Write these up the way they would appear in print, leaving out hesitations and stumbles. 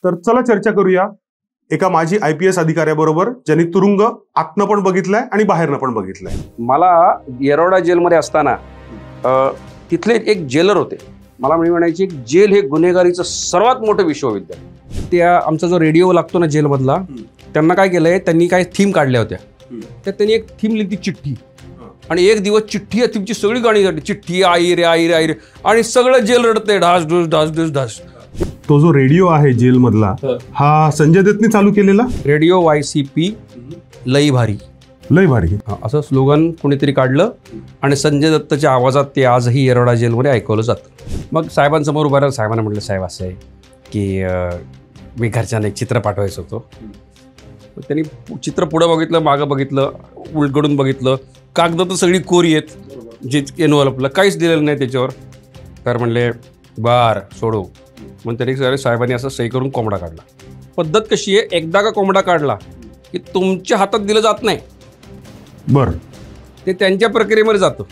तर चला चर्चा करूया एका माजी IPS अधिकाऱ्याबरोबर ज्यांनी तुरुंग आतनं पण बघितलाय आणि बाहेरनं पण बघितलाय. मला येरवडा जेलमध्ये असताना तिथले एक जेलर होते. मला म्हणायचे जेल हे गुन्हेगारीचं सर्वात मोठं विश्वविद्यालय. त्या आमचा जो रेडिओ लागतो ना जेलमधला, त्यांना काय केलंय, त्यांनी काय थीम काढल्या होत्या. त्यात त्यांनी एक थीम लिहिली, चिठ्ठी. आणि एक दिवस चिठ्ठी या थीमची सगळी गाणी झाली, चिठ्ठी आई रे आई रे आई रे, आणि सगळं जेल रडते, ढास ढुस ढास ढुस ढास. तो जो रेडिओ आहे जेल मधला, हा संजय दत्तने चालू केलेला रेडिओ YCP लई भारी. लय भारी असं स्लोगन कुणीतरी काढलं आणि संजय दत्तच्या आवाजात ते आजही येरवडा जेलमध्ये ऐकवलं जातं. मग साहेबांसमोर उभं राहिलं. साहेबांना म्हटलं, साहेब असं आहे की मी घरच्यांना एक चित्र पाठवायचं होतं. त्यांनी चित्र पुढं बघितलं, मागं बघितलं, उलगडून बघितलं. कागद तर सगळी कोरी आहेत, जे एनवलपला काहीच दिलेलं नाही त्याच्यावर. तर म्हणले बार सोडू. मग त्यांनी साहेबांनी असं सही करून कोंबडा काढला. पद्धत कशी आहे, एकदा का कोंबडा काढला की तुमच्या हातात दिलं जात नाही. बरं, ते त्यांच्या प्रक्रियेमध्ये जातं,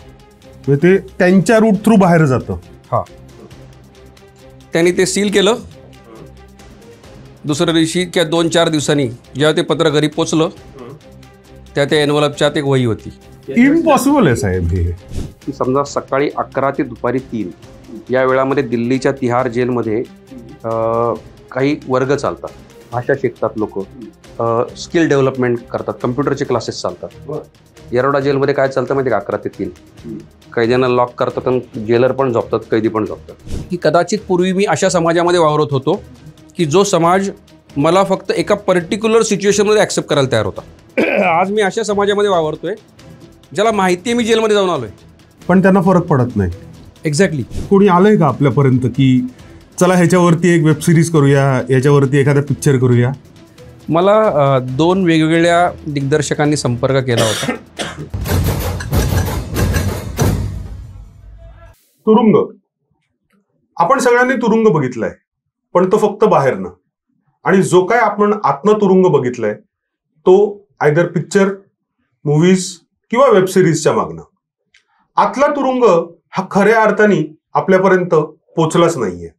ते त्यांच्या रूट थ्रू बाहेर जातं. हां, त्यांनी ते सील केलं. दुसऱ्या दिवशी किंवा 2-4 दिवसांनी जेव्हा ते पत्र घरी पोचलं, त्या एनवलपच्यात एक वही होती. इम्पॉसिबल आहे साहेब हे. समजा सकाळी 11 ते दुपारी 3 या वेळामध्ये दिल्लीच्या तिहार जेलमध्ये काही वर्ग चालतात, भाषा शिकतात लोक, स्किल डेव्हलपमेंट करतात, कम्प्युटरचे क्लासेस चालतात. येरवडा जेलमध्ये काय चालतं माहिती का? 11 ते 3 कैद्यांना लॉक करतात आणि जेलर पण झोपतात, कैदी पण झोपतात. की कदाचित पूर्वी मी अशा समाजामध्ये वावरत होतो की जो समाज मला फक्त एका पर्टिक्युलर सिच्युएशनमध्ये ॲक्सेप्ट करायला तयार होता. आज मी अशा समाजामध्ये वावरतोय ज्याला माहिती आहे मी जेलमध्ये जाऊन आलोय, पण त्यांना फरक पडत नाही. एक्झॅक्टली. कोणी आलंय का आपल्यापर्यंत की चला ह्याच्यावरती एक वेब सिरीज करूया, ह्याच्यावरती एखादा पिक्चर करूया? मला 2 वेगवेगळ्या दिग्दर्शकांनी संपर्क केला होता. तुरुंग, आपण सगळ्यांनी तुरुंग बघितलाय, पण तो फक्त बाहेरनं. आणि जो काय आपण आतनं तुरुंग बघितलाय तो आयदर पिक्चर, मूव्हीज किंवा वेब सिरीजच्या मागणं. आतला तुरुंग हा खऱ्या अर्थाने आपल्यापर्यंत पोचलाच नाहीये.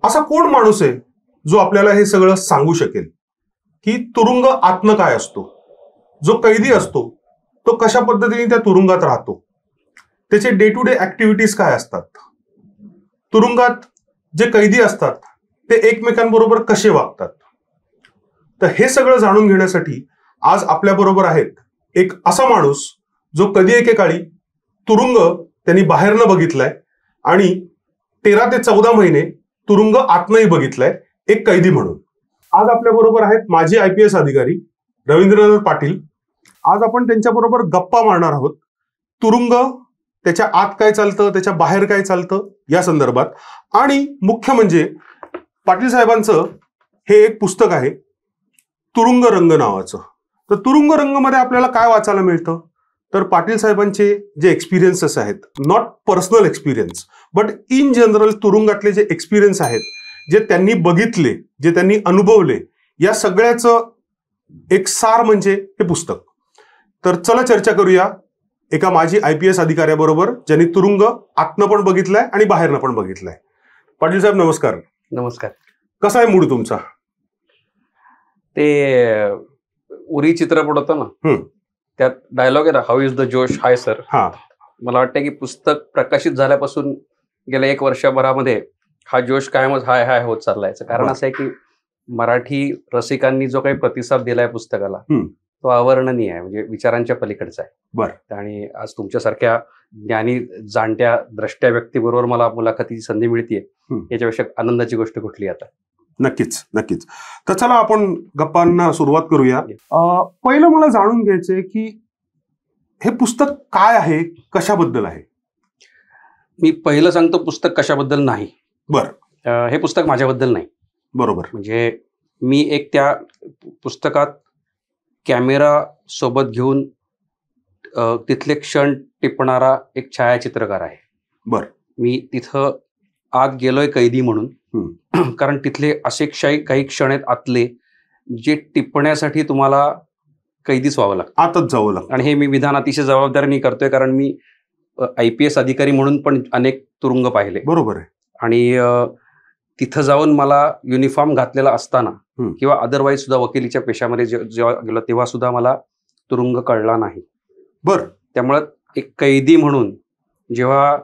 असा कोण माणूस आहे जो आपल्याला हे सगळं सांगू शकेल की तुरुंग आतनं काय असतो, जो कैदी असतो तो कशा पद्धतीने त्या तुरुंगात राहतो, त्याचे डे टू डे ऍक्टिव्हिटीज काय असतात, तुरुंगात जे कैदी असतात ते एकमेकांबरोबर कसे वागतात. तर हे सगळं जाणून घेण्यासाठी आज आपल्या बरोबर आहेत एक असा माणूस जो कधी एकेकाळी तुरुंग त्यांनी बाहेरनं बघितलाय आणि 13 ते 14 महिने तुरुंग आतनंही बघितलाय एक कैदी म्हणून. आज आपल्या बरोबर आहेत माजी IPS अधिकारी रवींद्रनाथ पाटील. आज आपण त्यांच्याबरोबर गप्पा मारणार आहोत. तुरुंग, त्याच्या आत काय चालतं, त्याच्या बाहेर काय चालतं या संदर्भात. आणि मुख्य म्हणजे पाटील साहेबांचं हे एक पुस्तक आहे तुरुंग रंग नावाचं. तर तुरुंग रंग मध्ये आपल्याला काय वाचायला मिळतं, तर पाटील साहेबांचे जे एक्सपिरियन्सेस आहेत, not personal experience but in general तुरुंगातले जे एक्सपिरियन्स आहेत, जे त्यांनी बघितले, जे त्यांनी अनुभवले, या सगळ्याचं एक सार म्हणजे हे पुस्तक. तर चला चर्चा करूया एका माजी IPS अधिकाऱ्याबरोबर ज्यांनी तुरुंग आतनं पण बघितलाय आणि बाहेरनं पण बघितलाय. पाटील साहेब नमस्कार. नमस्कार. कसा आहे मूड तुमचा? ते उरी चित्रपट होता ना, त्यात डायलॉग आहे ना, हाऊ इज द जोश हाय सर. हा, मला वाटतं की पुस्तक प्रकाशित झाल्यापासून गेल्या 1 वर्षभरामध्ये हा जोश कायमच हाय हाय होत चाललाय. कारण असं आहे की मराठी रसिकांनी जो काही प्रतिसाद दिलाय पुस्तकाला तो अवर्णनीय आहे, म्हणजे विचारांच्या पलीकडचा आहे. बरं. आणि आज तुमच्यासारख्या ज्ञानी जाणत्या द्रष्ट्या व्यक्तीबरोबर मला मुलाखतीची संधी मिळतीये, याच्यापेक्षा आनंदाची गोष्ट कुठली आता? नक्कीच नक्कीच. तर चला आपण गप्पांना सुरुवात करूया. पहिलं मला जाणून घ्यायचंय की हे पुस्तक काय आहे, कशाबद्दल आहे? मी पहिलं सांगतो, पुस्तक कशाबद्दल नाही. बरं. हे पुस्तक माझ्याबद्दल नाही. बरोबर. म्हणजे मी एक त्या पुस्तकात कॅमेरा सोबत घेऊन तिथले क्षण टिपणारा एक छायाचित्रकार आहे. बरं. मी तिथं आत गेलोय कैदी म्हणून, कारण तिथले असे काही क्षण आहेत आतले जे टिपण्यासाठी तुम्हाला कैदीच व्हावं लागतं, आतच जावं लागतं. आणि हे मी विधान अतिशय जबाबदारीने करतोय, कारण मी IPS अधिकारी म्हणून पण अनेक तुरुंग पाहिले. बरोबर आहे. आणि तिथं जाऊन मला युनिफॉर्म घातलेला असताना हम्म. किंवा अदरवाईज सुद्धा वकिलीच्या पेशामध्ये जेव्हा गेलो तेव्हा सुद्धा मला तुरुंग कळला नाही. बर. त्यामुळं एक कैदी म्हणून जेव्हा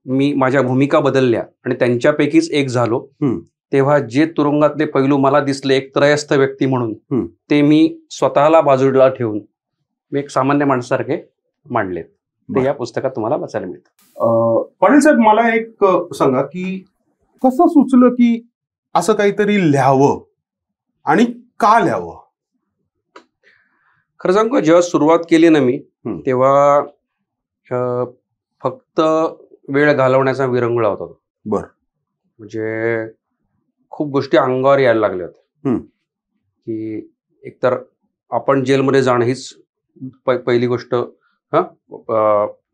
मी माझ्या भूमिका बदलल्या आणि त्यांच्यापैकीच एक झालो, तेव्हा जे तुरुंगातले पैलू मला दिसले एक त्रयस्थ व्यक्ती म्हणून, ते मी स्वतःला बाजूला ठेवून मी एक सामान्य माणसासारखे मांडलेत. ते या पुस्तकात तुम्हाला वाचायला मिळतं. पाटील साहेब, मला एक सांगा की कसं सुचलं की असं काहीतरी लिहावं आणि का लिहावं? खरं सांगू, जेव्हा सुरुवात केली ना मी, तेव्हा फक्त वेळ घालवण्याचा विरंगुळा होता. बर. म्हणजे खूप गोष्टी अंगावर यायला लागल्या होत्या की एकतर आपण जेलमध्ये जाणं हीच पहिली गोष्ट,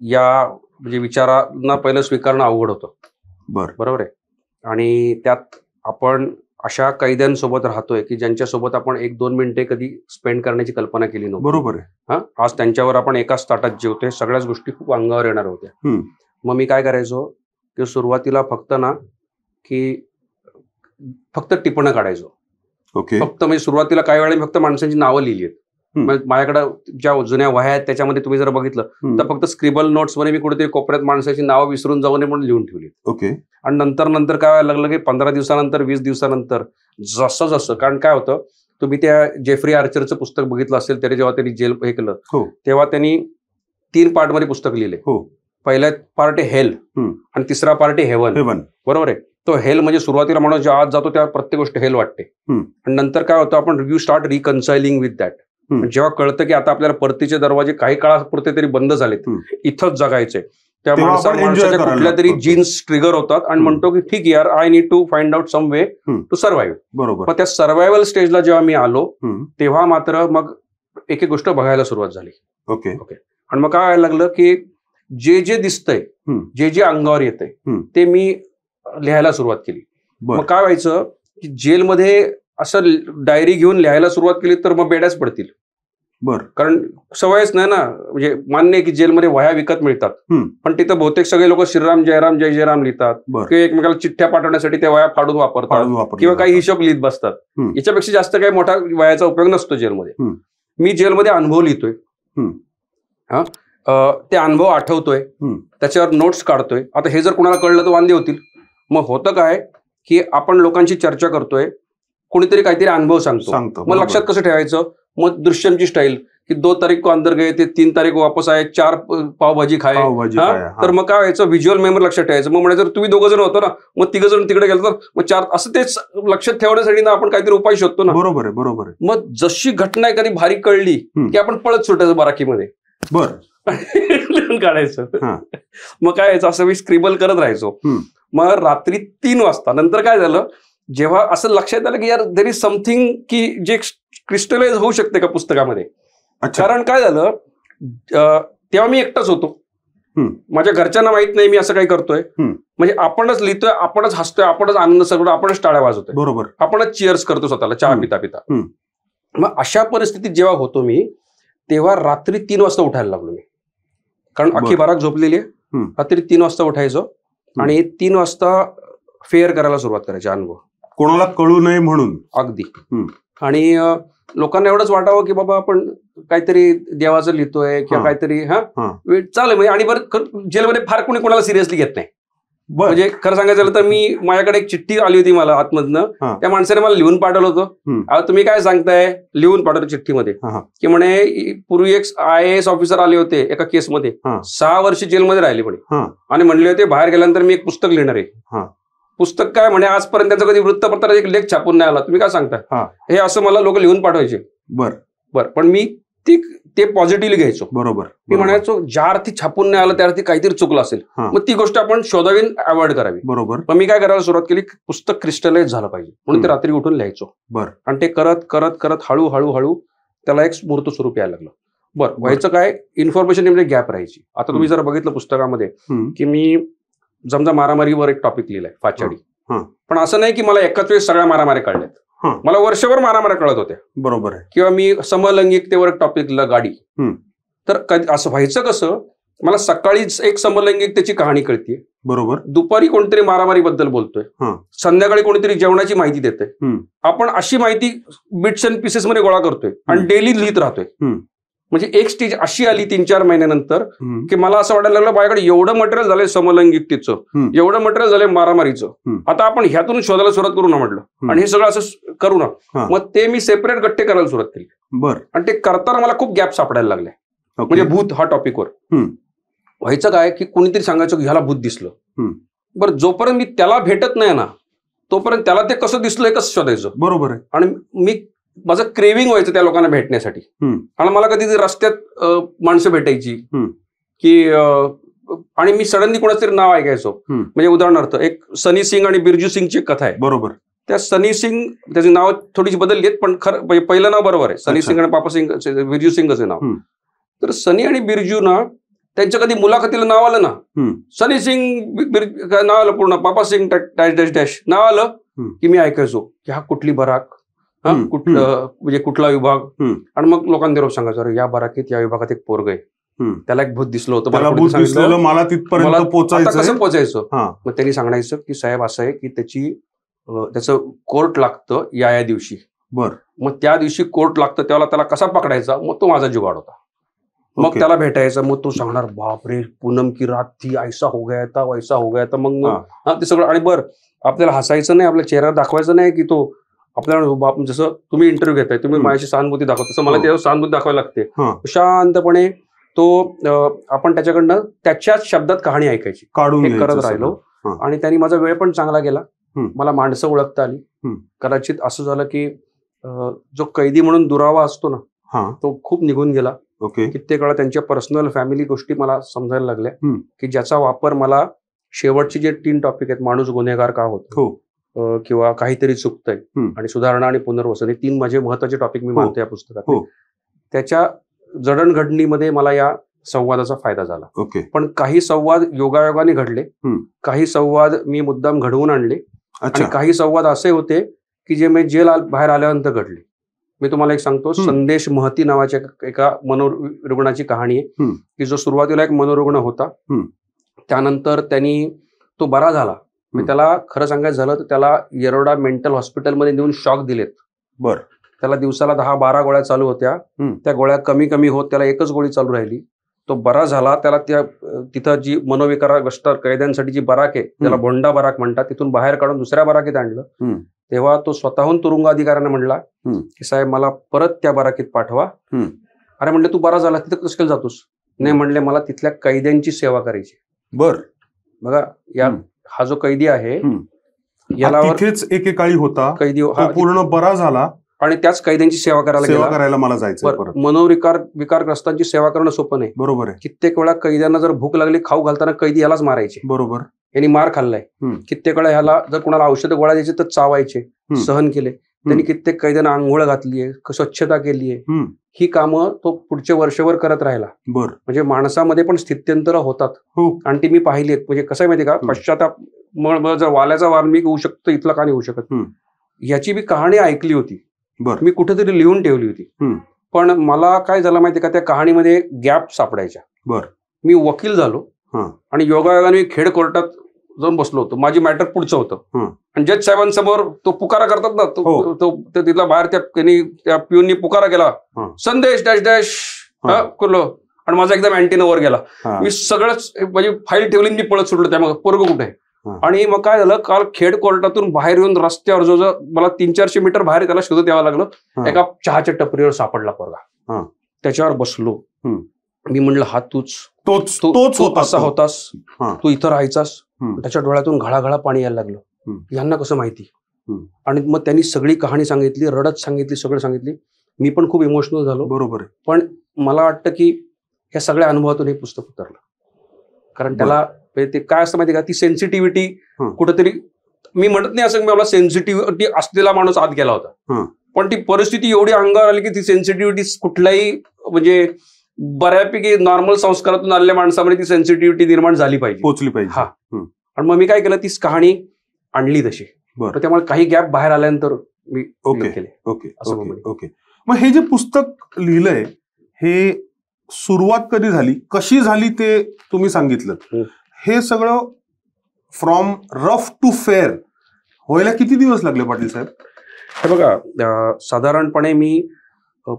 या म्हणजे विचारांना पहिलं स्वीकारणं अवघड होतं. बरोबर आहे. आणि त्यात आपण अशा कैद्यांसोबत राहतोय की ज्यांच्यासोबत आपण 1-2 मिनिटे कधी स्पेंड करण्याची कल्पना केली नव्हती. बरोबर आहे. आज त्यांच्यावर आपण एकाच ताटात जेवतोय. सगळ्याच गोष्टी खूप अंगावर येणार होत्या. मग मी काय करायचो की सुरुवातीला फक्त टिपणं काढायचो. फक्त म्हणजे सुरुवातीला काही वेळा फक्त माणसांची नावं लिहिली आहेत. माझ्याकडे ज्या जुन्या वह्या आहेत त्याच्यामध्ये तुम्ही जर बघितलं तर फक्त स्क्रिबल नोट्स मध्ये मी कुठेतरी कोपऱ्यात माणसाची नावं विसरून जाऊ नये म्हणून लिहून ठेवली. आणि नंतर काय व्हायला लागलं की 15 दिवसानंतर 20 दिवसानंतर जसं कारण काय होतं, तुम्ही त्या जेफ्री आर्चरचं पुस्तक बघितलं असेल, तरी जेव्हा त्यांनी जेल हे केलं तेव्हा त्यांनी 3 पार्टमध्ये पुस्तक लिहिले. पहिला पार्ट आहे हेल आणि तिसरा पार्ट आहे हेवन. बरोबर आहे. तो हेल म्हणजे सुरुवातीला माणूस जेव्हा आत जातो तेव्हा प्रत्येक गोष्ट हेल वाटते. आणि नंतर काय होतं, आपण यू स्टार्ट रिकन्सायलिंग विथ दॅट. जेव्हा कळतं की आता आपल्याला परतीचे दरवाजे काही काळापुरते तरी बंद झालेत, इथंच जगायचंय, त्या माणसाच्या कुठल्या तरी जीन्स ट्रिगर होतात आणि म्हणतो की ठीक यार, I need to find out some way to survive. बरोबर. मग त्या सर्व्हायव्हल स्टेजला जेव्हा मी आलो तेव्हा मात्र मग एक एक गोष्ट बघायला सुरुवात झाली. ओके. आणि मग काय व्हायला लागलं की जे दिसतंय, जे अंगावर येतंय ते मी लिहायला सुरुवात केली. मग काय व्हायचं की जेलमध्ये असं डायरी घेऊन लिहायला सुरुवात केली तर मग बेड्याच पडतील. कारण सवयच नाही ना. म्हणजे मान्य आहे की जेलमध्ये वह्या विकत मिळतात, पण तिथं बहुतेक सगळे लोक श्रीराम जयराम जय जयराम लिहितात किंवा एकमेकाला चिठ्ठ्या पाठवण्यासाठी त्या वह्या फाडून वापरतात किंवा काही हिशोब लिहित बसतात. याच्यापेक्षा जास्त काही मोठा वह्याचा उपयोग नसतो जेलमध्ये. मी जेलमध्ये अनुभव लिहितोय, ते अनुभव आठवतोय, त्याच्यावर नोट्स काढतोय. आता हे जर कुणाला कळलं तर वांदे होतील. मग होतं काय की आपण लोकांची चर्चा करतोय, कोणीतरी काहीतरी अनुभव सांगतो, मग लक्षात कसं ठेवायचं? मग दृश्यमची स्टाईल की 2 तारीख को अंदर गए ते 3 तारीख को वापस आए, 4 पावभाजी खाए. तर मग काय व्हायचं, व्हिज्युअल मेमरी लक्षात ठेवायचं. मग म्हणायचं तुम्ही 2 जण होतो ना, मग 3 जण तिकडे गेलो तर मग 4, असं तेच लक्षात ठेवण्यासाठी ना आपण काहीतरी उपाय शोधतो ना. बरोबर आहे. मग जशी घटना एखादी भारी कळली की आपण पळत सुटायचं बाराकीमध्ये, लिहून काढायचं. मग काय व्हायचं, असं मी स्क्रिबल करत राहायचो. मग रात्री 3 वाजता नंतर काय झालं, जेव्हा असं लक्षात आलं की यार देर इज समथिंग की जे क्रिस्टलाइज होऊ शकते का पुस्तकामध्ये. कारण काय झालं, तेव्हा मी एकटाच होतो, माझ्या घरच्यांना माहित नाही मी असं काही करतोय. म्हणजे आपणच लिहितोय, आपणच हसतोय, आपणच आनंद सगळं, आपणच टाळ्या वाजवतोय. बरोबर. आपणच चिअर्स करतो स्वतःला चहा पिता पिता. मग अशा परिस्थितीत जेव्हा होतो मी, तेव्हा रात्री 3 वाजता उठायला लागलो मी. कारण अख्खी बाराक झोपलेली आहे. रात्री 3 वाजता उठायचो आणि 3 वाजता फेअर करायला सुरुवात करायची अनुभव, कोणाला कळू नये म्हणून. अगदी. आणि लोकांना एवढंच वाटावं की बाबा आपण काहीतरी देवाचं लिहितोय किंवा काहीतरी चालेल म्हणजे. आणि बरं, जेलमध्ये फार कोणी कोणाला सिरियसली घेत नाही. म्हणजे खरं सांगायचं झालं तर मी, माझ्याकडे एक चिठ्ठी आली होती मला आतमधनं, त्या माणसाने मला लिहून पाठवलं होतं. तुम्ही काय सांगताय, लिहून पाठवलं चिठ्ठीमध्ये की म्हणे पूर्वी एक IAS ऑफिसर आले होते एका केसमध्ये, 6 वर्ष जेलमध्ये राहिले म्हणे, आणि म्हणले होते बाहेर गेल्यानंतर मी एक पुस्तक लिहिणार आहे. पुस्तक काय म्हणे, आजपर्यंत त्यांचा कधी वृत्तपत्रात एक लेख छापून नाही आला, तुम्ही काय सांगताय, हे असं मला लोक लिहून पाठवायचे. बरं. पण मी ते पॉझिटिव्हली घ्यायचो. बरोबर. मी म्हणायचो ज्या अर्थी छापून नाही आलं त्या अर्थी काहीतरी चुकलं असेल, मग ती गोष्ट आपण शोधावी, अवॉइड करावी. बरोबर. मग मी काय करायला सुरुवात केली, पुस्तक क्रिस्टलाइज झालं पाहिजे म्हणून ते रात्री उठून लिहायचो. आणि ते करत करत करत हळूहळू त्याला एक मूर्त स्वरूप यायला लागलं. बरं. व्हायचं काय, इन्फॉर्मेशन म्हणजे गॅप राहायची. आता तुम्ही जर बघितलं पुस्तकामध्ये की मी समजा मारामारीवर एक टॉपिक लिहिलाय, फाचाडी, पण असं नाही की मला एकाच वेळेस सगळ्या मारामाऱ्या कळल्यात. मला वर्षभर मारामाऱ्या कळत होत्या. बरोबर आहे. किंवा मी समलैंगिकतेवर एक टॉपिक लिहिला, गाडी. तर असं व्हायचं कसं मला सकाळीच एक समलैंगिकतेची कहाणी कळतीये, बरोबर. दुपारी कोणतरी मारामारीबद्दल बोलतोय, संध्याकाळी कोणीतरी जेवणाची माहिती देतोय. आपण अशी माहिती बिट्स अँड पीसेस मध्ये गोळा करतोय आणि डेली लिहित राहतोय. म्हणजे एक स्टेज अशी आली 3-4 महिन्यानंतर की मला असं वाटायला लागलं माझ्याकडे एवढं मटेरियल झालंय समलैंगिकतेचं, एवढं मटेरियल झालंय मारामारीचं, आता आपण ह्यातून शोधायला सुरुवात करू ना म्हटलं, आणि हे सगळं असं करू ना. मग ते मी सेपरेट गट्टे करायला सुरुवात केली. आणि ते करताना मला खूप गॅप सापडायला लागले. म्हणजे भूत हा टॉपिकवर व्हायचं काय की कोणीतरी सांगायचं की ह्याला भूत दिसलं. बरं, जोपर्यंत मी त्याला भेटत नाही ना तोपर्यंत त्याला ते कसं दिसलंय कसं शोधायचं. बरोबर आहे. आणि मी माझं क्रेविंग व्हायचं त्या लोकांना भेटण्यासाठी. आणि मला कधी रस्त्यात माणसं भेटायची की आणि मी सडनली कोणाचं तरी नाव ऐकायचो. म्हणजे उदाहरणार्थ एक सनी सिंग आणि बिरजू सिंगची कथा आहे. बरोबर. त्या सनी सिंग, त्याचे नाव थोडीशी बदलली पण खरं पहिलं नाव बरोबर आहे. सनी सिंग आणि पापा सिंग, बिरजू सिंगचं नाव. तर सनी आणि बिरजू ना त्यांच्या कधी मुलाखतीला नाव आलं ना, सनी सिंग नाव आलं पूर्ण, पापा सिंग डॅश डॅश डॅश नाव आलं की मी ऐकायचो की हा कुठली बराक, म्हणजे कुठला विभाग. आणि मग लोकांनी निरोप सांगायचं, अरे या बराकीत या विभागात एक पोरग आहे, त्याला एक भूत दिसलं होतं, मला तिथपर्यंत कसं पोचायचं. मग त्यांनी सांगायचं की साहेब असं आहे की त्याचं कोर्ट लागतं या दिवशी. बरं. मग त्या दिवशी कोर्ट लागतं त्याला त्याला कसा पकडायचा, मग तो माझा जुगाड होता. मग त्याला भेटायचा, मग तो सांगणार बापरे पूनम की रात थी, ऐसा हो गया था वैसा हो गया था. मग ते सगळं. आणि बरं, आपल्याला हसायचं नाही, आपल्या चेहरा दाखवायचं नाही की तो आपल्याला, जसं तुम्ही इंटरव्ह्यू घेताय, तुम्ही माझ्याशी सहानुभूती दाखवता तसं मला त्याच्यावर सहानुभूती दाखवायला लागते. शांतपणे तो आपण त्याच्याकडनं त्याच्याच शब्दात कहाणी ऐकायची, हे करत राहिलो. आणि त्यांनी माझा वेळ पण चांगला गेला, मला माणसं ओळखता आली. कदाचित असं झालं की जो कैदी म्हणून दुरावा असतो ना तो खूप निघून गेला. कित्येक वेळा त्यांच्या पर्सनल फॅमिली गोष्टी मला समजायला लागल्या की ज्याचा वापर मला शेवटचे जे 3 टॉपिक आहेत, माणूस गुन्हेगार का होतो किंवा काहीतरी चुकतंय आणि सुधारणा आणि पुनर्वसन, हे 3 माझे महत्वाचे टॉपिक मी मानतो या पुस्तकात. त्याच्या जडणघडणीमध्ये मला या संवादाचा फायदा झाला. पण काही संवाद योगायोगाने घडले, काही संवाद मी मुद्दाम घडवून आणले, आणि काही संवाद असे होते की जे मी जेल बाहेर आल्यानंतर घडले. मी तुम्हाला एक सांगतो, संदेश महती नावाच्या एका मनोरुग्णाची कहाणी आहे की जो सुरुवातीला एक मनोरुग्ण होता, त्यानंतर त्यांनी तो बरा झाला. मी त्याला खरं सांगायचं झालं तर त्याला येरोडा मेंटल हॉस्पिटलमध्ये नेऊन शॉक दिलेत. बरं. त्याला दिवसाला 10-12 गोळ्या चालू होत्या, त्या गोळ्या कमी कमी होत त्याला एकच गोळी चालू राहिली. तो बरा झाला. त्याला तिथं जी मनोविकारग्रस्त कैद्यांसाठी जी बराक आहे त्याला भोंडा बराक म्हणतात, तिथून बाहेर काढून दुसऱ्या बराकीत आणलं. तेव्हा तो स्वतःहून तुरुंग अधिकाऱ्यांना म्हणला की साहेब मला परत त्या बराकीत पाठवा. अरे म्हणले तू बरा झाला तिथं कसं जातोस? नाही म्हणले मला तिथल्या कैद्यांची सेवा करायची. बर. बघा, हा जो कैदी आहे याला एकेकाळी होता कैदी, पूर्ण बरा झाला आणि त्याच कैद्यांची सेवा करायला मला जायचं. विकारग्रस्तांची सेवा करणं सोपं नाही. बरोबर आहे. कित्येक वेळा कैद्यांना जर भूक लागली खाऊ घालताना कैदी यालाच मारायचे. बरोबर. यांनी मार खाल्लाय. कित्येक वेळा ह्याला जर कोणाला औषध गोळ्या द्यायचे तर चावायचे, सहन केले. त्यांनी कित्येक कैद्यांना आंघोळ घातलीये, स्वच्छता केलीये. ही कामं तो पुढचे वर्षभर करत राहिला. म्हणजे माणसामध्ये पण स्थित्यंतर होतात आणि ती मी पाहिली आहेत. म्हणजे कसं आहे माहिती का, पश्चाताप जर वाल्याचा वाल्मिक होऊ शकतो इथला का नाही होऊ शकत, याची मी कहाणी ऐकली होती, मी कुठेतरी लिहून ठेवली होती. पण मला काय झालं माहिती का, त्या कहाणीमध्ये गॅप सापडायच्या. मी वकील झालो आणि योगायोगाने खेड कोर्टात जाऊन बसलो होतो. माझी मॅटर पुढचं होतं आणि जज साहेबांसमोर तो पुकारा करतात ना, तो तिथला बाहेर त्या पिऊननी पुकारा केला, संदेश डॅश डॅश करलो, आणि माझा एकदम अँटीना वर गेला. मी सगळंच माझी फाईल ठेवली, मी पळत सुटलो. त्यामुळे पोरग कुठे आहे. आणि मग काय झालं, काल खेड कोर्टातून बाहेर येऊन रस्त्यावर जो मला 300-400 मीटर बाहेर त्याला शोधत यावं लागलं. एका चहाच्या टपरीवर सापडला पोरगा. त्याच्यावर बसलो. मी म्हणलं हा तोच असा होतास, तू इथं राहायचास. त्याच्या डोळ्यातून घळाघळा पाणी यायला लागलं. यांना कसं माहिती. आणि मग त्यांनी सगळी कहाणी सांगितली, रडत सांगितली, सगळं सांगितली. मी पण खूप इमोशनल झालो. बरोबर. पण मला वाटतं की या सगळ्या अनुभवातून हे पुस्तक उतरलं. कारण त्याला ते काय असतं माहिती का, ती सेन्सिटिव्हिटी कुठेतरी, मी म्हणत नाही असं मला सेन्सिटिव्हिटी असलेला माणूस आत गेला होता, पण ती परिस्थिती एवढी अंगावर आली की ती सेन्सिटिव्हिटी कुठल्याही म्हणजे बऱ्यापैकी नॉर्मल संस्कारातून आलेल्या माणसामध्ये ती सेन्सिटिव्हिटी निर्माण झाली पाहिजे, पोहोचली पाहिजे. हा. आणि मग मी काय केलं, तीच कहाणी आणली तशी. त्यामुळे काही गॅप बाहेर आल्यानंतर मी केले. ओके. मग हे जे पुस्तक लिहिलंय हे सुरुवात कधी झाली, कशी झाली ते तुम्ही सांगितलं. हे सगळं फ्रॉम रफ टू फेअर व्हायला किती दिवस लागले पाटील साहेब? हे बघा, साधारणपणे मी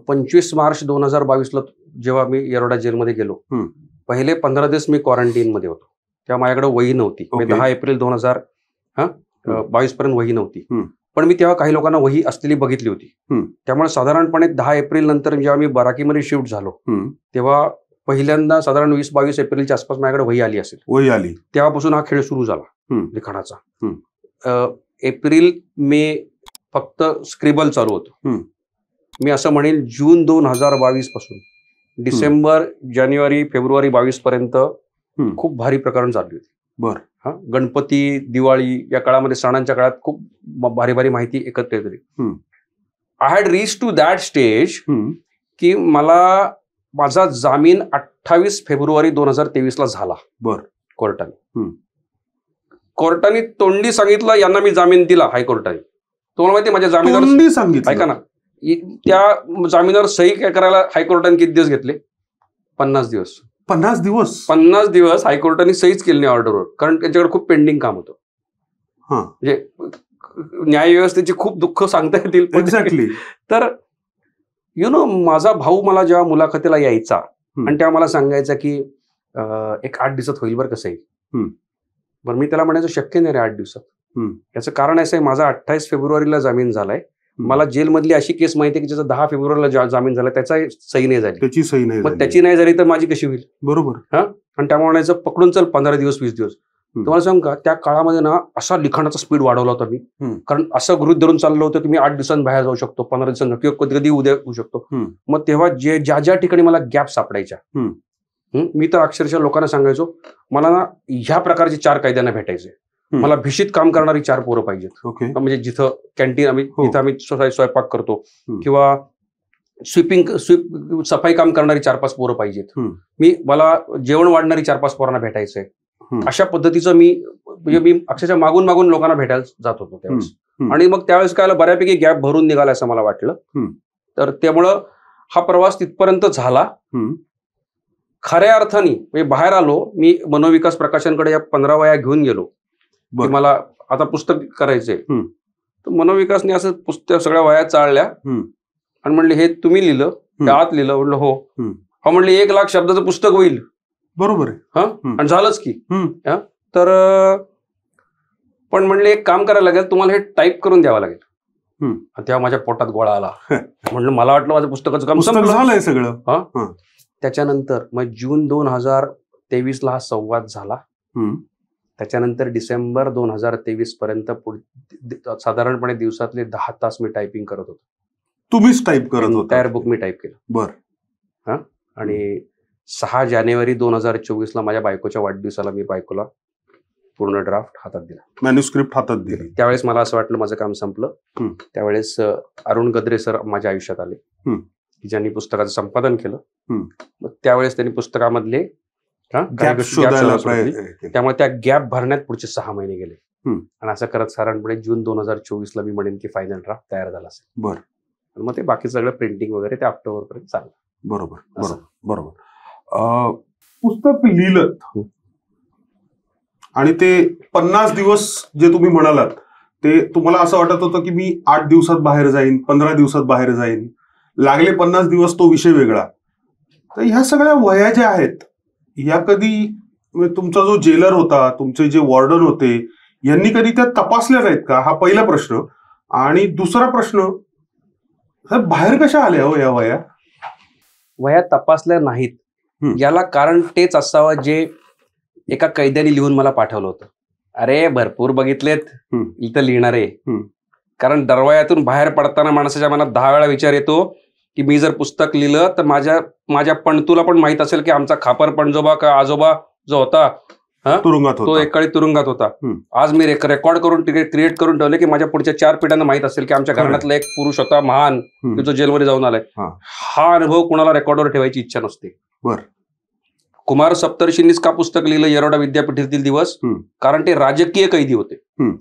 25 मार्च 2022ला जेव्हा मी येरवडा जेलमध्ये गेलो, पहिले 15 दिवस मी क्वारंटीन मध्ये होतो. तेव्हा माझ्याकडे वही नव्हती. 10 एप्रिल 2022 पर्यंत वही नव्हती. पण मी तेव्हा काही लोकांना वही असलेली बघितली होती. त्यामुळे साधारणपणे 10 एप्रिल नंतर जेव्हा मी बराकीमध्ये शिफ्ट झालो, तेव्हा पहिल्यांदा साधारण 20-22 एप्रिलच्या आसपास माझ्याकडे वही आली असेल. वही आली, तेव्हापासून हा खेळ सुरू झाला लिखाणाचा. एप्रिल मे फक्त स्क्रिबल चालू होतं. मी असं म्हणेन जून 2022 पासून डिसेंबर, जानेवारी, फेब्रुवारी 22 पर्यंत खूप भारी प्रकरण चालली होती. बरं. गणपती, दिवाळी या काळामध्ये, सणांच्या काळात खूप भारी भारी माहिती एकत्र येते. I had reach to that stage की मला माझा जामीन 28 फेब्रुवारी 2023ला झाला. बरं. कोर्टाने तोंडी सांगितलं यांना मी जामीन दिला हायकोर्टाने. तुम्हाला माहिती माझ्या जामीनदार सांगितलं, ऐका ना, त्या जामीनावर सही करायला हायकोर्टाने किती दिवस घेतले? 50 दिवस. 50 दिवस हायकोर्टाने सहीच केली नाही ऑर्डरवर, कारण त्यांच्याकडे खूप पेंडिंग काम होतं. म्हणजे न्यायव्यवस्थेची खूप दुःख सांगता येतील. एक्झॅक्टली. तर माझा भाऊ मला जेव्हा मुलाखतीला यायचा आणि तेव्हा मला सांगायचा की एक 8 दिवसात होईल बरं कसं येईल. बरं, मी त्याला म्हणायचं शक्य नाही रे 8 दिवसात. याचं कारण असं आहे, माझा 28 फेब्रुवारीला जामीन झालाय. मला जेलमधली अशी केस माहिती आहे की ज्याचा 10 फेब्रुवारीला जामीन झाला, त्याचा सही नाही झाली. त्याची सही नाही, मग त्याची नाही झाली तर माझी कशी होईल? बरोबर. आणि त्यामुळे म्हणायचं पकडून चल 15 दिवस 20 दिवस. तुम्हाला सांग का, त्या काळामध्ये ना असा लिखाणाचा स्पीड वाढवला होता मी. कारण असं गृहीत धरून चाललं होतं की मी 8 दिवसांत बाहेर जाऊ शकतो, 15 दिवसांना, किंवा कधी कधी उद्या होऊ शकतो. मग तेव्हा ज्या ठिकाणी मला गॅप सापडायच्या, मी तर अक्षरशः लोकांना सांगायचो मला ना ह्या प्रकारचे 4 कैद्यांना भेटायचे. मला भिशीत काम करणारी 4 पोरं पाहिजेत. म्हणजे जिथं कॅन्टीन जिथं आम्ही स्वयंपाक करतो, किंवा सफाई काम करणारी 4-5 पोरं पाहिजेत. मला जेवण वाढणारी 4-5 पोरांना भेटायचंय. अशा पद्धतीचं मी अक्षरशः मागून मागून लोकांना भेटायला जात होतो त्यावेळेस. आणि मग त्यावेळेस काय बऱ्यापैकी गॅप भरून निघाला असं मला वाटलं. तर त्यामुळं हा प्रवास तिथपर्यंत झाला. खऱ्या अर्थाने म्हणजे बाहेर आलो मी, मनोविकास प्रकाशनकडे या 15 वह्या घेऊन गेलो की मला आता पुस्तक करायचंय. तर मनोविकासने असं पुस्तक सगळ्या वह्या चाळल्या आणि म्हणले हे तुम्ही लिहिलं, त्या आत लिहिलं? म्हणलं हो. म्हणले 1 लाख शब्दाचं पुस्तक होईल. बरोबर आहे. आणि झालंच की. तर पण म्हणले एक काम करायला लागेल, तुम्हाला हे टाईप करून द्यावं लागेल. तेव्हा माझ्या पोटात गोळा आला. म्हणलं मला वाटलं माझं पुस्तकाचं काम झालंय सगळं. त्याच्यानंतर मग जून 2023ला हा संवाद झाला. त्याच्यानंतर डिसेंबर 2023 पर्यंत साधारणपणे दिवसातले 10 तास मी टायपिंग करत होतो. तुम्हीच टाईप करत होता? तयार बुक मी टाईप केलं. बरं. आणि 6 जानेवारी 2024ला माझ्या बायकोच्या वाढदिवसाला मी बायकोला पूर्ण ड्राफ्ट हातात दिला, मॅन्युस्क्रिप्ट हातात दिली. त्यावेळेस मला असं वाटलं माझं काम संपलं. त्यावेळेस अरुण गद्रे सर माझ्या आयुष्यात आले, की ज्यांनी पुस्तकाचं संपादन केलं. मग त्यावेळेस त्यांनी पुस्तकामधले त्यामुळे त्या गॅप भरण्यात पुढचे 6 महिने गेले. आणि असं करत साधारणपणे जून 2024ला मी म्हणेन की फायनल ड्राफ्ट तयार झाला असेल. बरं. मग ते बाकी सगळं प्रिंटिंग वगैरे ते ऑक्टोबर पर्यंत चाललं. बरोबर. पुस्तक लिहिलं आणि ते 50 दिवस जे तुम्ही म्हणालात, ते तुम्हाला असं वाटत होतं की मी 8 दिवसात बाहेर जाईन, 15 दिवसात बाहेर जाईन. लागले 50 दिवस, तो विषय वेगळा. तर ह्या सगळ्या वह्या ज्या आहेत, या कधी तुमचा जो जेलर होता, तुमचे जे वॉर्डन होते, यांनी कधी त्या तपासल्या नाहीत का? हा पहिला प्रश्न. आणि दुसरा प्रश्न, बाहेर कशा आल्या हो या वह्या? वह्या तपासल्या नाहीत याला कारण तेच असावं जे एका कैद्याने लिहून मला पाठवलं होतं. अरे भरपूर बघितलेत, इथं लिहिणार आहे. कारण दरवाजातून बाहेर पडताना माणसाच्या मनात 10 वेळा विचार येतो की मी जर पुस्तक लिहिलं तर माझ्या पणतूला पण माहित असेल की आमचा खापर पणजोबा का आजोबा जो होता तुरुंगात तो एकाळी तुरुंगात होता. आज मी रेकॉर्ड करून क्रिएट करून ठेवले की माझ्या पुढच्या 4 पिढ्यांना माहित असेल की आमच्या घराण्यातला एक पुरुष होता महान, जो जेलमध्ये जाऊन आलाय. हा अनुभव कुणाला रेकॉर्डवर ठेवायची इच्छा नसते. कुमार सप्तर्षींनीच का पुस्तक लिहिलं येरवडा विद्यापीठातील दिवस? कारण ते राजकीय कैदी होते.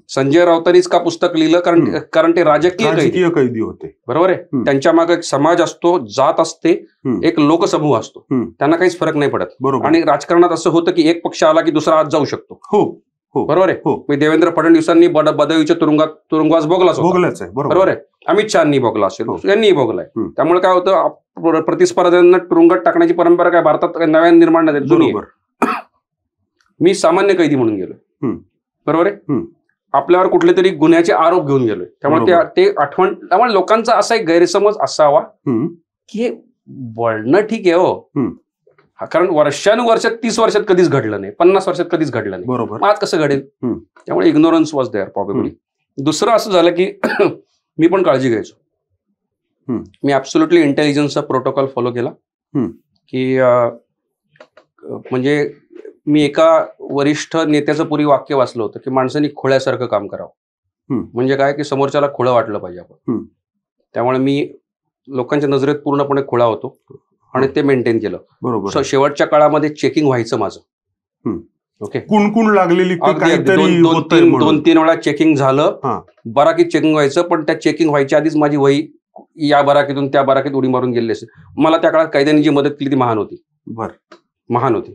संजय राऊतांनीच का पुस्तक लिहिलं? कारण ते राजकीय कैदी होते. बरोबर आहे. त्यांच्या मागे एक समाज असतो, जात असते, एक लोकसमूह असतो, त्यांना काहीच फरक नाही पडत. आणि राजकारणात असं होतं की एक पक्ष आला की दुसरा आत जाऊ शकतो. बरोबर आहे. देवेंद्र फडणवीसांनी बदावीच्या तुरुंगवास भोगलाच बरोबर आहे. अमित शहानी भोगला असेल, यांनीही भोगलाय. त्यामुळे काय होतं, प्रतिस्पर्ध्यांना तुरुंगात टाकण्याची परंपरा काय भारतात नव्याने निर्माण नाही. मी सामान्य कैदी म्हणून गेलोय. बरोबर आहे. आपल्यावर कुठले तरी गुन्ह्याचे आरोप घेऊन गेलोय. त्यामुळे ते आठवण, त्यामुळे लोकांचा असा एक गैरसमज असावा की हे बोलणं ठीक आहे हो, कारण वर्षानुवर्षात 30 वर्षात कधीच घडलं नाही, 50 वर्षात कधीच घडलं नाही, बरोबर, आज कसं घडेल? त्यामुळे इग्नोरन्स वॉज देअर प्रॉबेबली. दुसरं असं झालं की मी पण काळजी घ्यायचो. मी ऍब्सोल्युटली इंटेलिजन्सचा प्रोटोकॉल फॉलो केला की म्हणजे मी एका वरिष्ठ नेत्याचं पूर्वी वाक्य वाचलं होतं की माणसांनी खोळ्यासारखं काम करावं. म्हणजे काय की समोरच्याला खोळं वाटलं पाहिजे आपण. त्यामुळे मी लोकांच्या नजरेत पूर्णपणे खोळा होतो आणि ते मेंटेन केलं. बरोबर. शेवटच्या काळामध्ये चेकिंग व्हायचं माझं. ओके. कुणकुण लागलेली 2-3 वेळा चेकिंग झालं, बराकीत चेकिंग व्हायचं, पण त्या चेकिंग व्हायच्या आधीच माझी वही या बराकीतून त्या बराकीत उडी मारून गेली असेल. मला त्या काळात कायद्याने जी मदत केली ती महान होती. महान होती.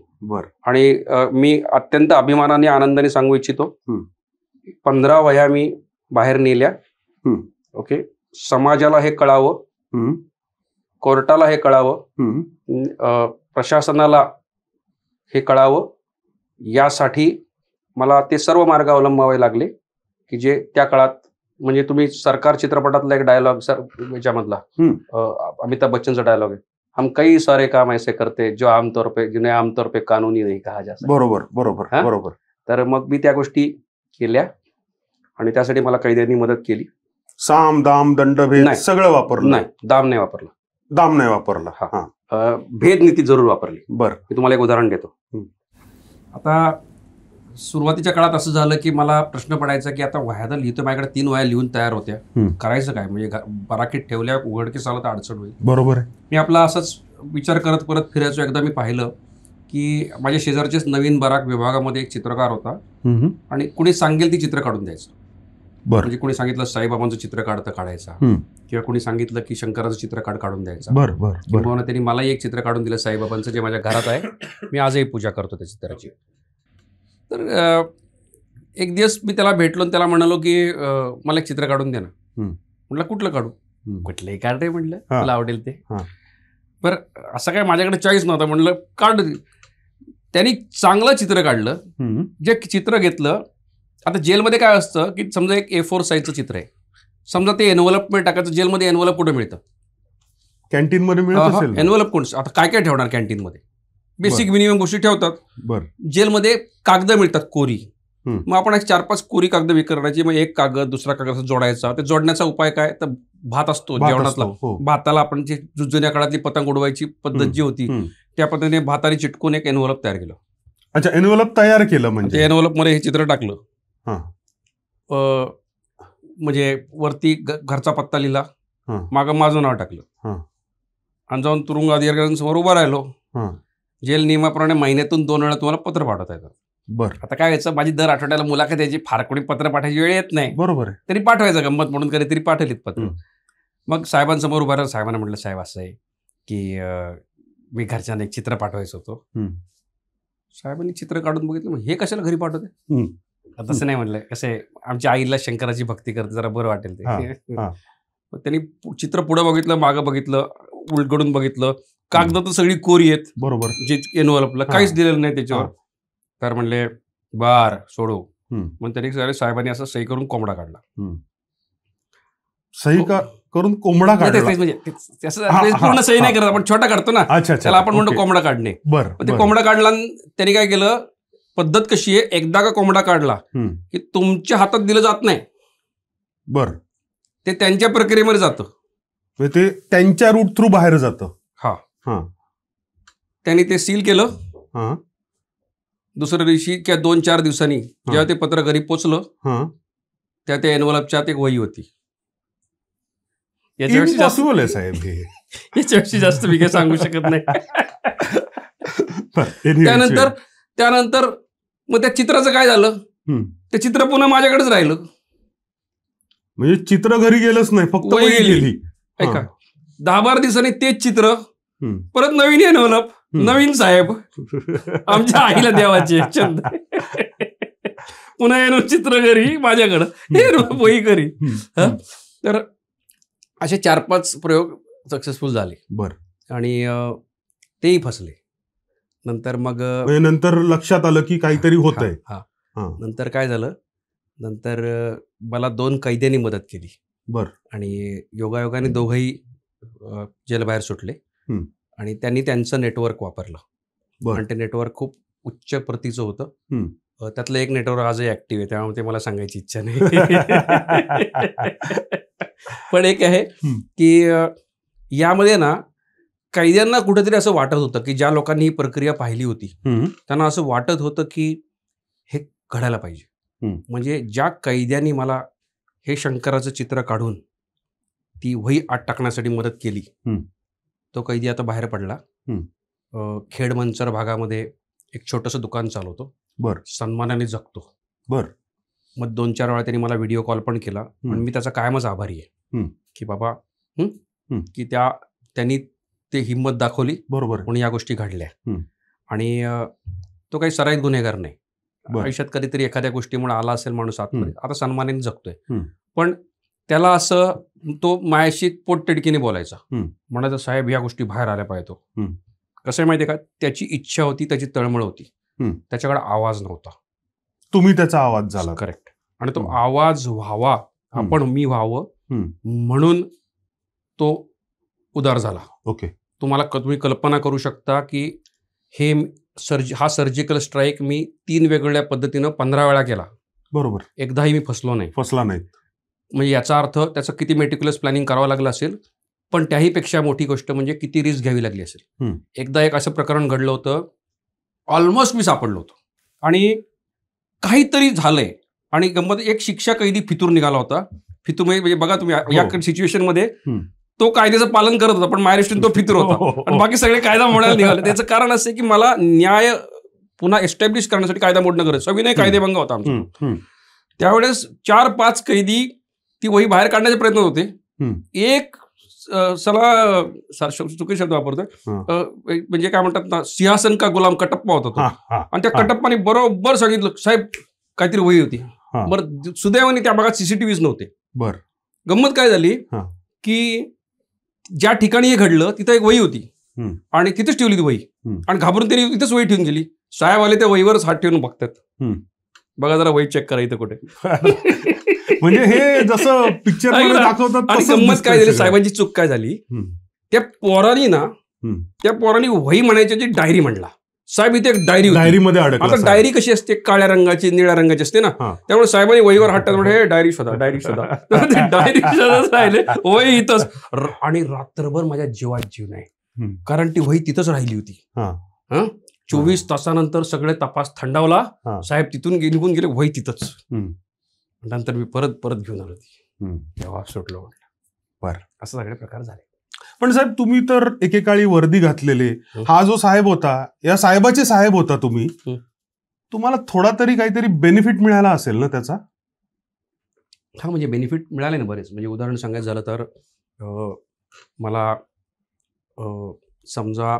आणि मी अत्यंत अभिमानाने आनंदाने सांगू इच्छितो, 15 वह्या मी बाहेर नेल्या. ओके. समाजाला हे कळावं, कोर्टाला हे कळावं, प्रशासनाला हे कळावं, यासाठी मला ते सर्व मार्ग अवलंबावे लागले की जे त्या काळात, म्हणजे तुम्ही सरकार चित्रपटातला एक डायलॉग सर याच्यामधला अमिताभ बच्चनचा डायलॉग आहे, हम कई सारे काम ऐसे करते जो जिन्हें आमतौर पे कानूनी नहीं कहा जा सकता. बरोबर बरोबर बरोबर. तर मग मी त्या गोष्टी केल्या आणि त्यासाठी मला कैद्यांनी मदत केली. साम दाम दंडभेद सगळं वापरलं? नाही, दाम नाही वापरला. दाम नाही वापरला. भेद नीती जरूर वापरली. बरं. मी तुम्हाला एक उदाहरण देतो. आता सुरुवातीच्या काळात असं झालं की मला प्रश्न पडायचा की आता वह्या तर लिहितो, माझ्याकडे 3 वह्या लिहून तयार होत्या, करायचं काय? म्हणजे बराकीत ठेवल्या, उघडकीस आलं तर अडचण होईल. बरोबर आहे. मी आपला असंच विचार करत परत फिरायचो. एकदा मी पाहिलं की माझ्या शेजारचेच नवीन बराक विभागामध्ये एक चित्रकार होता आणि कुणी सांगेल ती चित्र काढून द्यायचं. म्हणजे कोणी सांगितलं साईबाबांचं चित्र काढायचा, किंवा कोणी सांगितलं की शंकराचं चित्र काढून द्यायचं. किंवा त्यांनी मलाही एक चित्र काढून दिलं साईबाबांचं, जे माझ्या घरात आहे. मी आजही पूजा करतो त्या चित्राची. तर एक दिवस मी त्याला भेटलो आणि त्याला म्हणालो की मला एक चित्र काढून दे ना. म्हटलं कुठलं काढू? कुठलंही काढ रे म्हटलं, मला आवडेल ते. बरं, असं काय माझ्याकडे चॉईस नव्हता. म्हटलं काढ. त्यांनी चांगलं चित्र काढलं. जे चित्र घेतलं, आता जेलमध्ये काय असतं की समजा एक A4 साईजचं चित्र आहे, समजा ते एनव्हलप मध्ये टाकायचं. जेलमध्ये एनव्हलप कुठे मिळतं? कॅन्टीन मध्ये मिळत असेल. एनव्हलप कोण? आता काय काय ठेवणार कॅन्टीनमध्ये? बेसिक मिनिमम गोष्टी ठेवतात. जेलमध्ये कागद मिळतात कोरी. मग आपण 4-5 कोरी कागद विकरायची. मग एक कागद दुसरा कागद जोडायचा. ते जोडण्याचा उपाय काय? तर भात असतो जेवणातला. भाताला आपण जी जुन्या काळातली पतंग उडवायची पद्धत जी होती, त्या पद्धतीने भाताने चिटकून एक एनव्हलप तयार केलं. अच्छा, एनव्हलप तयार केलं. म्हणजे एनव्हलप मध्ये हे चित्र टाकलं. म्हणजे वरती घरचा पत्ता लिहिला, मागं माझं नाव टाकलं आणि जाऊन तुरुंग अधिकाऱ्यांसमोर उभा राहिलो. जेल नियमाप्रमाणे महिन्यातून 2 वेळा तुम्हाला पत्र पाठवता येतात. बरं. आता काय व्हायचं, माझी दर आठवड्याला मुलाखत यायची, फार कोणी पत्र पाठवायची वेळ येत नाही. बरोबर आहे. तरी पाठवायचं गंमत म्हणून, कधीतरी पाठवलीत पत्र. मग साहेबांसमोर उभा राहिलो. साहेबांना म्हटलं, साहेब असं आहे की मी घरच्यांना एक चित्र पाठवायचं होतं. साहेबांनी चित्र काढून बघितलं. मग हे कशाला घरी पाठवते? तसं नाही म्हणलं, कसं आहे, आमच्या आईला शंकराची भक्ती करते, जरा बरं वाटेल ते. मग त्यांनी चित्र पुढं बघितलं, मागं बघितलं, उलगडून बघितलं. कागद तर सगळी कोरी आहेत. बरोबर. जे एनव्हलपला काहीच दिलेलं नाही त्याच्यावर. तर म्हणले बार सोडू. मग त्यांनी साहेबांनी असं सही करून कोंबडा काढला. सही करून कोंबडा काढला? म्हणजे पूर्ण सही नाही करत आपण, छोटा काढतो ना, त्याला आपण म्हणतो कोंबडा काढणे. बरं. ते कोंबडा काढला. त्यांनी काय केलं, पद्धत कशी आहे, एकदा का कोंबडा काढला की तुमच्या हातात दिलं जात नाही. बरं. ते त्यांच्या प्रक्रियेमध्ये जातं. ते त्यांच्या रूट थ्रू बाहेर जातं. त्यांनी ते सील केलं. दुसऱ्या दिवशी किंवा 2-4 दिवसांनी जेव्हा ते पत्र घरी पोचलं, त्या एनव्हलपच्या एक वही होती. याच्यापेक्षा जास्त मी काही सांगू शकत नाही. त्यानंतर त्यानंतर मग त्या चित्राचं काय झालं, ते चित्र पुन्हा माझ्याकडेच राहिलं. म्हणजे चित्र घरी गेलंच नाही, फक्त वही वही गेली. गेली. ऐका, 10-12 दिवसांनी तेच चित्र परत नवीन एनव्हलप, नवीन साहेब, आमच्या आईला देवाचे छंद, पुन्हा येणं चित्र घरी माझ्याकडं, हे वही घरी. तर असे 4-5 प्रयोग सक्सेसफुल झाले. बरं. आणि तेही फसले. नंतर मग नंतर लक्षात आलं की काहीतरी होत आहे. नंतर काय झालं, नंतर मला 2 कैद्यांनी मदत केली. बरं. आणि योगायोगाने दोघंही जेलबाहेर सुटले. आणि त्यांनी त्यांचं नेटवर्क वापरलं. आणि ते नेटवर्क खूप उच्च प्रतीचं होतं. त्यातलं एक नेटवर्क आजही ऍक्टिव्ह आहे, त्यामुळे ते मला सांगायची इच्छा नाही. पण एक आहे की यामध्ये ना कैद्यांना कुठेतरी असं वाटत होतं की ज्या लोकांनी ही प्रक्रिया पाहिली होती त्यांना असं वाटत होतं की हे घडायला पाहिजे. म्हणजे ज्या कैद्यांनी मला हे शंकराचं चित्र काढून ती वही आत टाकण्यासाठी मदत केली, तो कैदी आता बाहेर पडला. खेड मंचर भागामध्ये एक छोटंसं दुकान चालवतो. बरं. सन्मानाने जगतो. बरं. मग 2-4 वेळा त्यांनी मला व्हिडिओ कॉल पण केला. आणि मी त्याचा कायमच आभारी आहे की बाबा की त्यांनी ते हिंमत दाखवली. बरोबर. म्हणून या गोष्टी घडल्या. आणि तो काही सराईत गुन्हेगार नाही. आयुष्यात कधीतरी एखाद्या गोष्टीमुळे आला असेल माणूस आतमध्ये, आता सन्मानाने जगतोय. पण त्याला असं तो मायाशी पोटतिडकीने बोलायचा, म्हणायचं साहेब या गोष्टी बाहेर आल्या पाहिजे. कसं आहे माहितीये का, त्याची इच्छा होती, त्याची तळमळ होती, त्याच्याकडे आवाज नव्हता. तुम्ही त्याचा आवाज झाला. करेक्ट. आणि तो आवाज व्हावा, मी व्हावं म्हणून तो उदार झाला. ओके. तुम्ही कल्पना करू शकता की हा सर्जिकल स्ट्राईक मी 3 वेगवेगळ्या पद्धतीनं 15 वेळा केला. बरोबर. एकदाही मी फसला नाही. म्हणजे याचा अर्थ त्याचं किती मेटिक्युलस प्लॅनिंग करावं लागलं असेल. पण त्याहीपेक्षा मोठी गोष्ट म्हणजे किती रिस्क घ्यावी लागली असेल. एकदा एक असं प्रकरण घडलं होतं, ऑलमोस्ट मी सापडलो होतो आणि काहीतरी झालंय आणि गंमत, एक शिक्षा कैदी फितूर निघाला होता. फितूर म्हणजे बघा तुम्ही या सिच्युएशनमध्ये तो कायद्याचं पालन करत होता, पण माझ्या तो फितूर होता आणि बाकी सगळे कायदा मोडायला निघाले. त्याचं कारण असं आहे की मला न्याय पुन्हा एस्टॅब्लिश करण्यासाठी कायदा मोडणं गरज, सविनय कायदेभंग होता आमचा. त्यावेळेस 4-5 कैदी ती वही बाहेर काढण्याचे प्रयत्न होते. एक चुकी शब्द वापरतोय, म्हणजे काय म्हणतात ना, सिंहासन का गुलाम कटप्पा होता तो. आणि त्या कटप्पाने बरोबर सांगितलं साहेब काहीतरी वही होती. बरं, सुदैवाने त्या भागात सीसीटीव्हीच नव्हते. बरं. गंमत काय झाली की ज्या ठिकाणी हे घडलं तिथं एक वही होती आणि तिथेच ठेवली ती वही. आणि घाबरून त्यांनी तिथेच वही ठेवून गेली. साहेब आले त्या वहीवरच हात ठेवून बघतात, बघा जरा वही चेक करा इथं कुठे. म्हणजे हे जसं पिक्चर दाखवतात. आणि गंमत काय झाली, साहेबांची चूक काय झाली, त्या पोरांनी वही म्हणायची डायरी म्हणला. साहेब इथे एक डायरी होती. डायरीमध्ये अडकला. आता डायरी कशी असते, काळ्या रंगाची निळ्या रंगाची असते ना, त्यामुळे साहेबांनी वहीवर हात टाकून हे डायरी शोधा. डायरी शोधत राहिले, वही इथंच. आणि रात्रभर माझ्या जीवात जीव नाही, कारण ती वही तिथंच राहिली होती. 24 तासानंतर सगळे तपास थंडावला. साहेब तिथून निघून गेले, वही तिथंच. नंतर मी परत घेऊन आलो ती, तेव्हा सुटलो म्हटलं. बरं. असं सगळे प्रकार झाले. पण साहेब तुम्ही तर एकेकाळी वर्दी घातलेले, हा जो साहेब होता, या साहेबाचे साहेब होता तुम्ही, तुम्हाला थोडा तरी काहीतरी बेनिफिट मिळाला असेल ना त्याचा? हा, म्हणजे बेनिफिट मिळाले ना बरेच. म्हणजे उदाहरण सांगायचं झालं तर मला समजा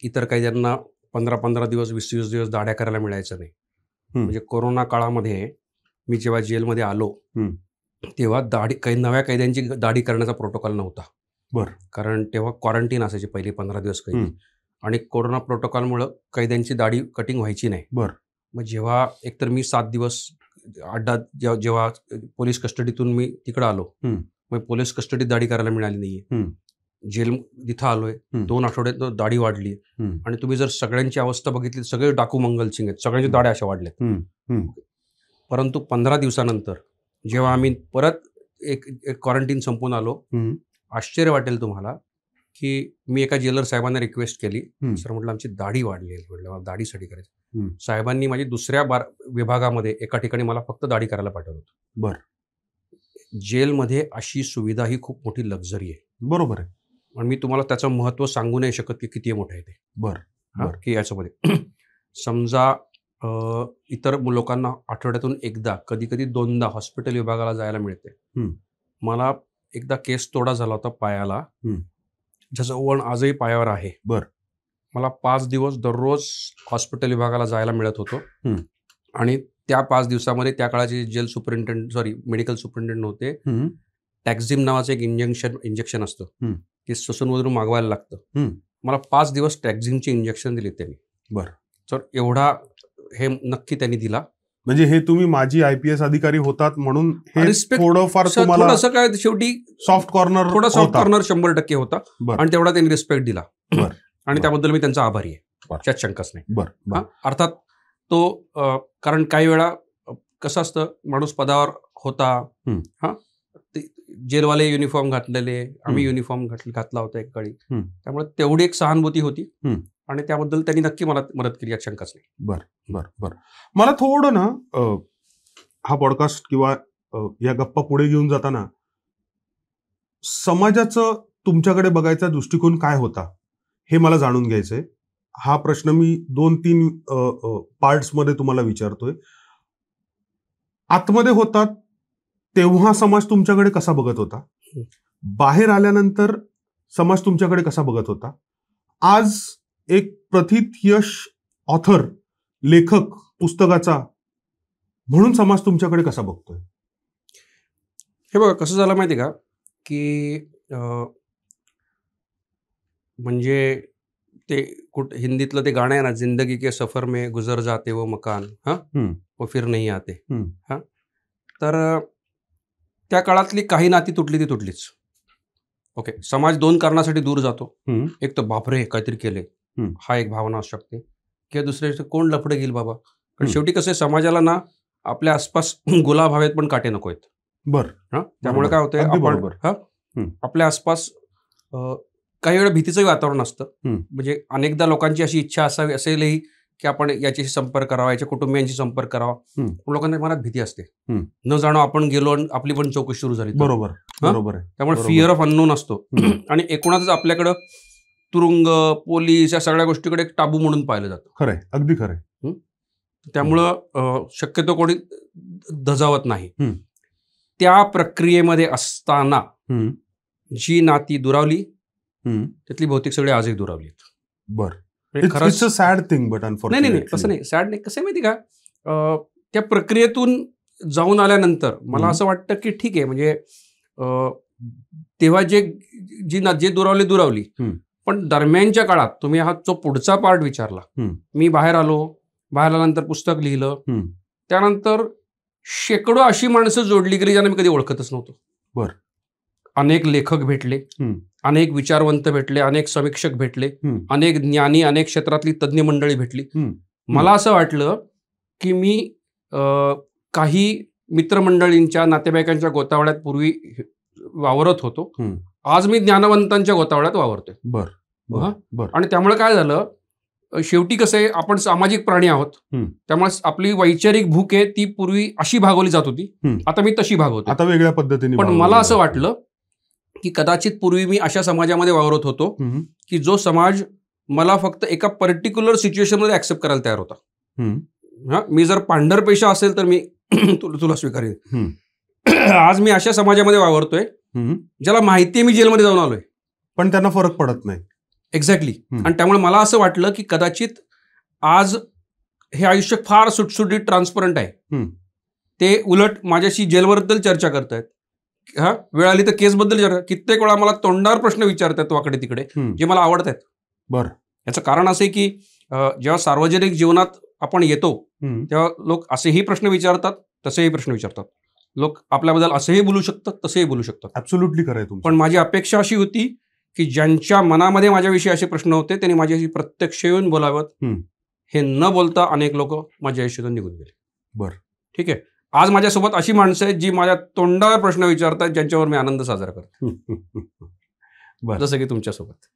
इतर कैद्यांना 15-15 दिवस 20-20 दिवस दाढ्या करायला मिळायचं नाही. म्हणजे कोरोना काळामध्ये मी जेव्हा जेलमध्ये आलो तेव्हा नव्या कैद्यांची दाढी करण्याचा प्रोटोकॉल नव्हता. बरं. कारण तेव्हा क्वारंटीन असायची पहिली 15 दिवस कैदी, आणि कोरोना प्रोटोकॉलमुळं कैद्यांची दाढी कटिंग व्हायची नाही. बरं. मग जेव्हा एकतर मी 7 दिवस अड्डा, जेव्हा पोलीस कस्टडीतून मी तिकडं आलो, मग पोलीस कस्टडीत दाढी करायला मिळाली नाहीये. जेल तिथं आलोय, 2 आठवड्यात दाढी वाढली. आणि तुम्ही जर सगळ्यांची अवस्था बघितली, सगळे डाकू मंगलसिंग आहेत, सगळ्यांची दाढ्या अशा वाढल्यात. परंतु 15 दिवसानंतर जेव्हा आम्ही परत एक क्वारंटीन संपून आलो, आश्चर्य वाटेल तुम्हाला की मी एका जेलर साहेबांना रिक्वेस्ट केली, सर म्हटलं आमची दाढी वाढली आहे, म्हटलं मला दाढीसाठी करायची. साहेबांनी माझी दुसऱ्या विभागामध्ये एका ठिकाणी मला फक्त दाढी करायला पाठवलं होतं. बरं. जेलमध्ये अशी सुविधा ही खूप मोठी लक्झरी आहे. बरोबर आहे. आणि मी तुम्हाला त्याचं महत्त्व सांगू नाही शकत की किती मोठं आहे ते. बरं. बरं. की याच्यामध्ये समजा इतर लोकांना आठवड्यातून एकदा कधी कधी 2दा हॉस्पिटल विभागाला जायला मिळते. मला एकदा केस तोडा झाला होता पायाला, ज्याचं वण आजही पायावर आहे. बरं. मला 5 दिवस दररोज हॉस्पिटल विभागाला जायला मिळत होतं. आणि त्या 5 दिवसामध्ये त्या काळाचे जेल मेडिकल सुपरिटेंडंट होते. टॅक्झिम नावाचं एक इंजेक्शन असतं, ते ससूनमधून मागवायला लागतं. मला 5 दिवस टॅक्झिमचे इंजेक्शन दिले त्यांनी. बरं. तर एवढा हे नक्की त्यांनी दिला. म्हणजे हे तुम्ही माजी IPS अधिकारी होतात म्हणून हे Respect थोडंफार तुम्हाला थोडंसं काय शेवटी सॉफ्ट कॉर्नर थोडा सॉफ्ट कॉर्नर 100% होता. बरं. आणि तेवढा त्यांनी रिस्पेक्ट दिला. बरं. आणि त्याबद्दल मी त्यांचा आभारी आहे. बरं. त्यात शंकाच नाही. बरं. अर्थात तो कारण काही वेळा कसं असतं, माणूस पदावर होता, जेलवाले युनिफॉर्म घातलेले, आम्ही युनिफॉर्म घातला होता एक काळी, त्यामुळे तेवढी एक सहानुभूती होती. आणि त्याबद्दल त्यांनी नक्की मला मदत केली, यात शंकाच नाही. बरं. मला थोडं ना हा पॉडकास्ट किंवा या गप्पा पुढे घेऊन जाताना समाजाचं तुमच्याकडे बघायचा दृष्टिकोन काय होता हे मला जाणून घ्यायचंय. हा प्रश्न मी 2-3 पार्ट्समध्ये तुम्हाला विचारतोय. आतमध्ये होतात तेव्हा समाज तुमच्याकडे कसा बघत होता, बाहेर आल्यानंतर समाज तुमच्याकडे कसा बघत होता, आज एक प्रथित यश ऑथर, लेखक पुस्तकाचा म्हणून समाज तुमच्याकडे कसा बघतोय? हे बघा कसं झालं माहिती का, की म्हणजे ते हिंदीतलं ते गाणं आहे ना, जिंदगी के सफर में गुजर जाते वो मकान, वो फिर नहीं आते. तर त्या काळातली काही नाती तुटली ती तुटलीच. ओके, समाज 2 कारणासाठी दूर जातो. एक तर बापरे काहीतरी केले, हा एक भावना असू शकते, किंवा दुसरे कोण लफडे घेईल बाबा. कारण शेवटी कसं समाजाला ना आपल्या आसपास गुलाब हवेत पण काटे नको आहेत. बरं. त्यामुळे काय होतंय, आपण आपल्या आसपास काही वेळा भीतीचंही वातावरण असतं. म्हणजे अनेकदा लोकांची अशी इच्छा असेलही की आपण याच्याशी संपर्क करावा, याच्या कुटुंबियांशी संपर्क करावा, पण लोकांना मनात भीती असते. न जाणं आपण गेलो आणि आपली पण चौकशी सुरू झाली. बरोबर आहे. त्यामुळे फिअर ऑफ अननोन असतो. आणि एकूणच आपल्याकडं तुरुंग, पोलीस या सगळ्या गोष्टीकडे एक टाबू म्हणून पाहिलं जातं. खरंय, अगदी खरंय. त्यामुळं शक्यतो कोणी धजावत नाही. त्या प्रक्रियेमध्ये असताना जी नाती दुरावली त्यातली बहुतेक सगळे आजही दुरावली. बरं. It's a sad thing, but unfortunately. नाही तसं नाही, सॅड नाही. कसं माहिती का, त्या प्रक्रियेतून जाऊन आल्यानंतर मला असं वाटतं की ठीक आहे, म्हणजे तेव्हा जे दुरावली, पण दरम्यानच्या काळात तुम्ही हा जो पुढचा पार्ट विचारला, मी बाहेर आल्यानंतर पुस्तक लिहिलं, त्यानंतर शेकडो अशी माणसं जोडली गेली ज्यांना मी कधी ओळखतच नव्हतो. बरं. अनेक लेखक भेटले, अनेक विचारवंत भेटले, अनेक समीक्षक भेटले, अनेक ज्ञानी, अनेक क्षेत्रातली तज्ज्ञ मंडळी भेटली. मला असं वाटलं की मी काही मित्रमंडळींच्या, नातेवाईकांच्या गोतावळ्यात पूर्वी वावरत होतो, आज मी ज्ञानवंतांच्या गोतावळ्यात वावरतोय. बरं. आणि त्यामुळे काय झालं, शेवटी कसं आहे, आपण सामाजिक प्राणी आहोत. त्यामुळे आपली वैचारिक भूक आहे ती पूर्वी अशी भागवली जात होती, आता मी तशी भागवतो, आता वेगळ्या पद्धतीने. पण मला असं वाटलं की कदाचित पूर्वी मी अशा समाजामध्ये वावरत होतो की जो समाज मला फक्त एका पर्टिक्युलर सिच्युएशनमध्ये ऍक्सेप्ट करायला तयार होता. मी जर पांढर पेशा असेल तर मी तुला स्वीकारेन. आज मी अशा समाजामध्ये वावरतोय ज्याला माहिती आहे मी जेलमध्ये जाऊन आलोय, पण त्यांना फरक पडत नाही. एक्झॅक्टली. आणि त्यामुळे मला असं वाटलं की कदाचित आज हे आयुष्य फार सुटसुटीत ट्रान्सपरंट आहे. ते उलट माझ्याशी जेलबद्दल चर्चा करतायत, वेळ आली तर केसबद्दल चर्चा. कित्येक वेळा मला तोंडावर प्रश्न विचारतात वाकडे तिकडे, जे मला आवडत आहेत. बरं. याचं कारण असं आहे की जेव्हा सार्वजनिक जीवनात आपण येतो तेव्हा लोक असेही प्रश्न विचारतात, तसेही प्रश्न विचारतात. लोक आपल्याबद्दल असंही बोलू शकतात, तसेही बोलू शकतात. ऍब्सोल्युटली खरं आहे. पण माझी अपेक्षा अशी होती की ज्यांच्या मनामध्ये माझ्याविषयी असे प्रश्न होते त्यांनी माझ्याशी प्रत्यक्ष येऊन बोलावं. हे न बोलता अनेक लोक माझ्या आयुष्यातून निघून गेले. बरं. ठीक आहे. आज माझ्यासोबत अशी माणसं आहेत जी माझ्या तोंडावर प्रश्न विचारतात, ज्यांच्यावर मी आनंद साजरा करतो, जसं की तुमच्यासोबत.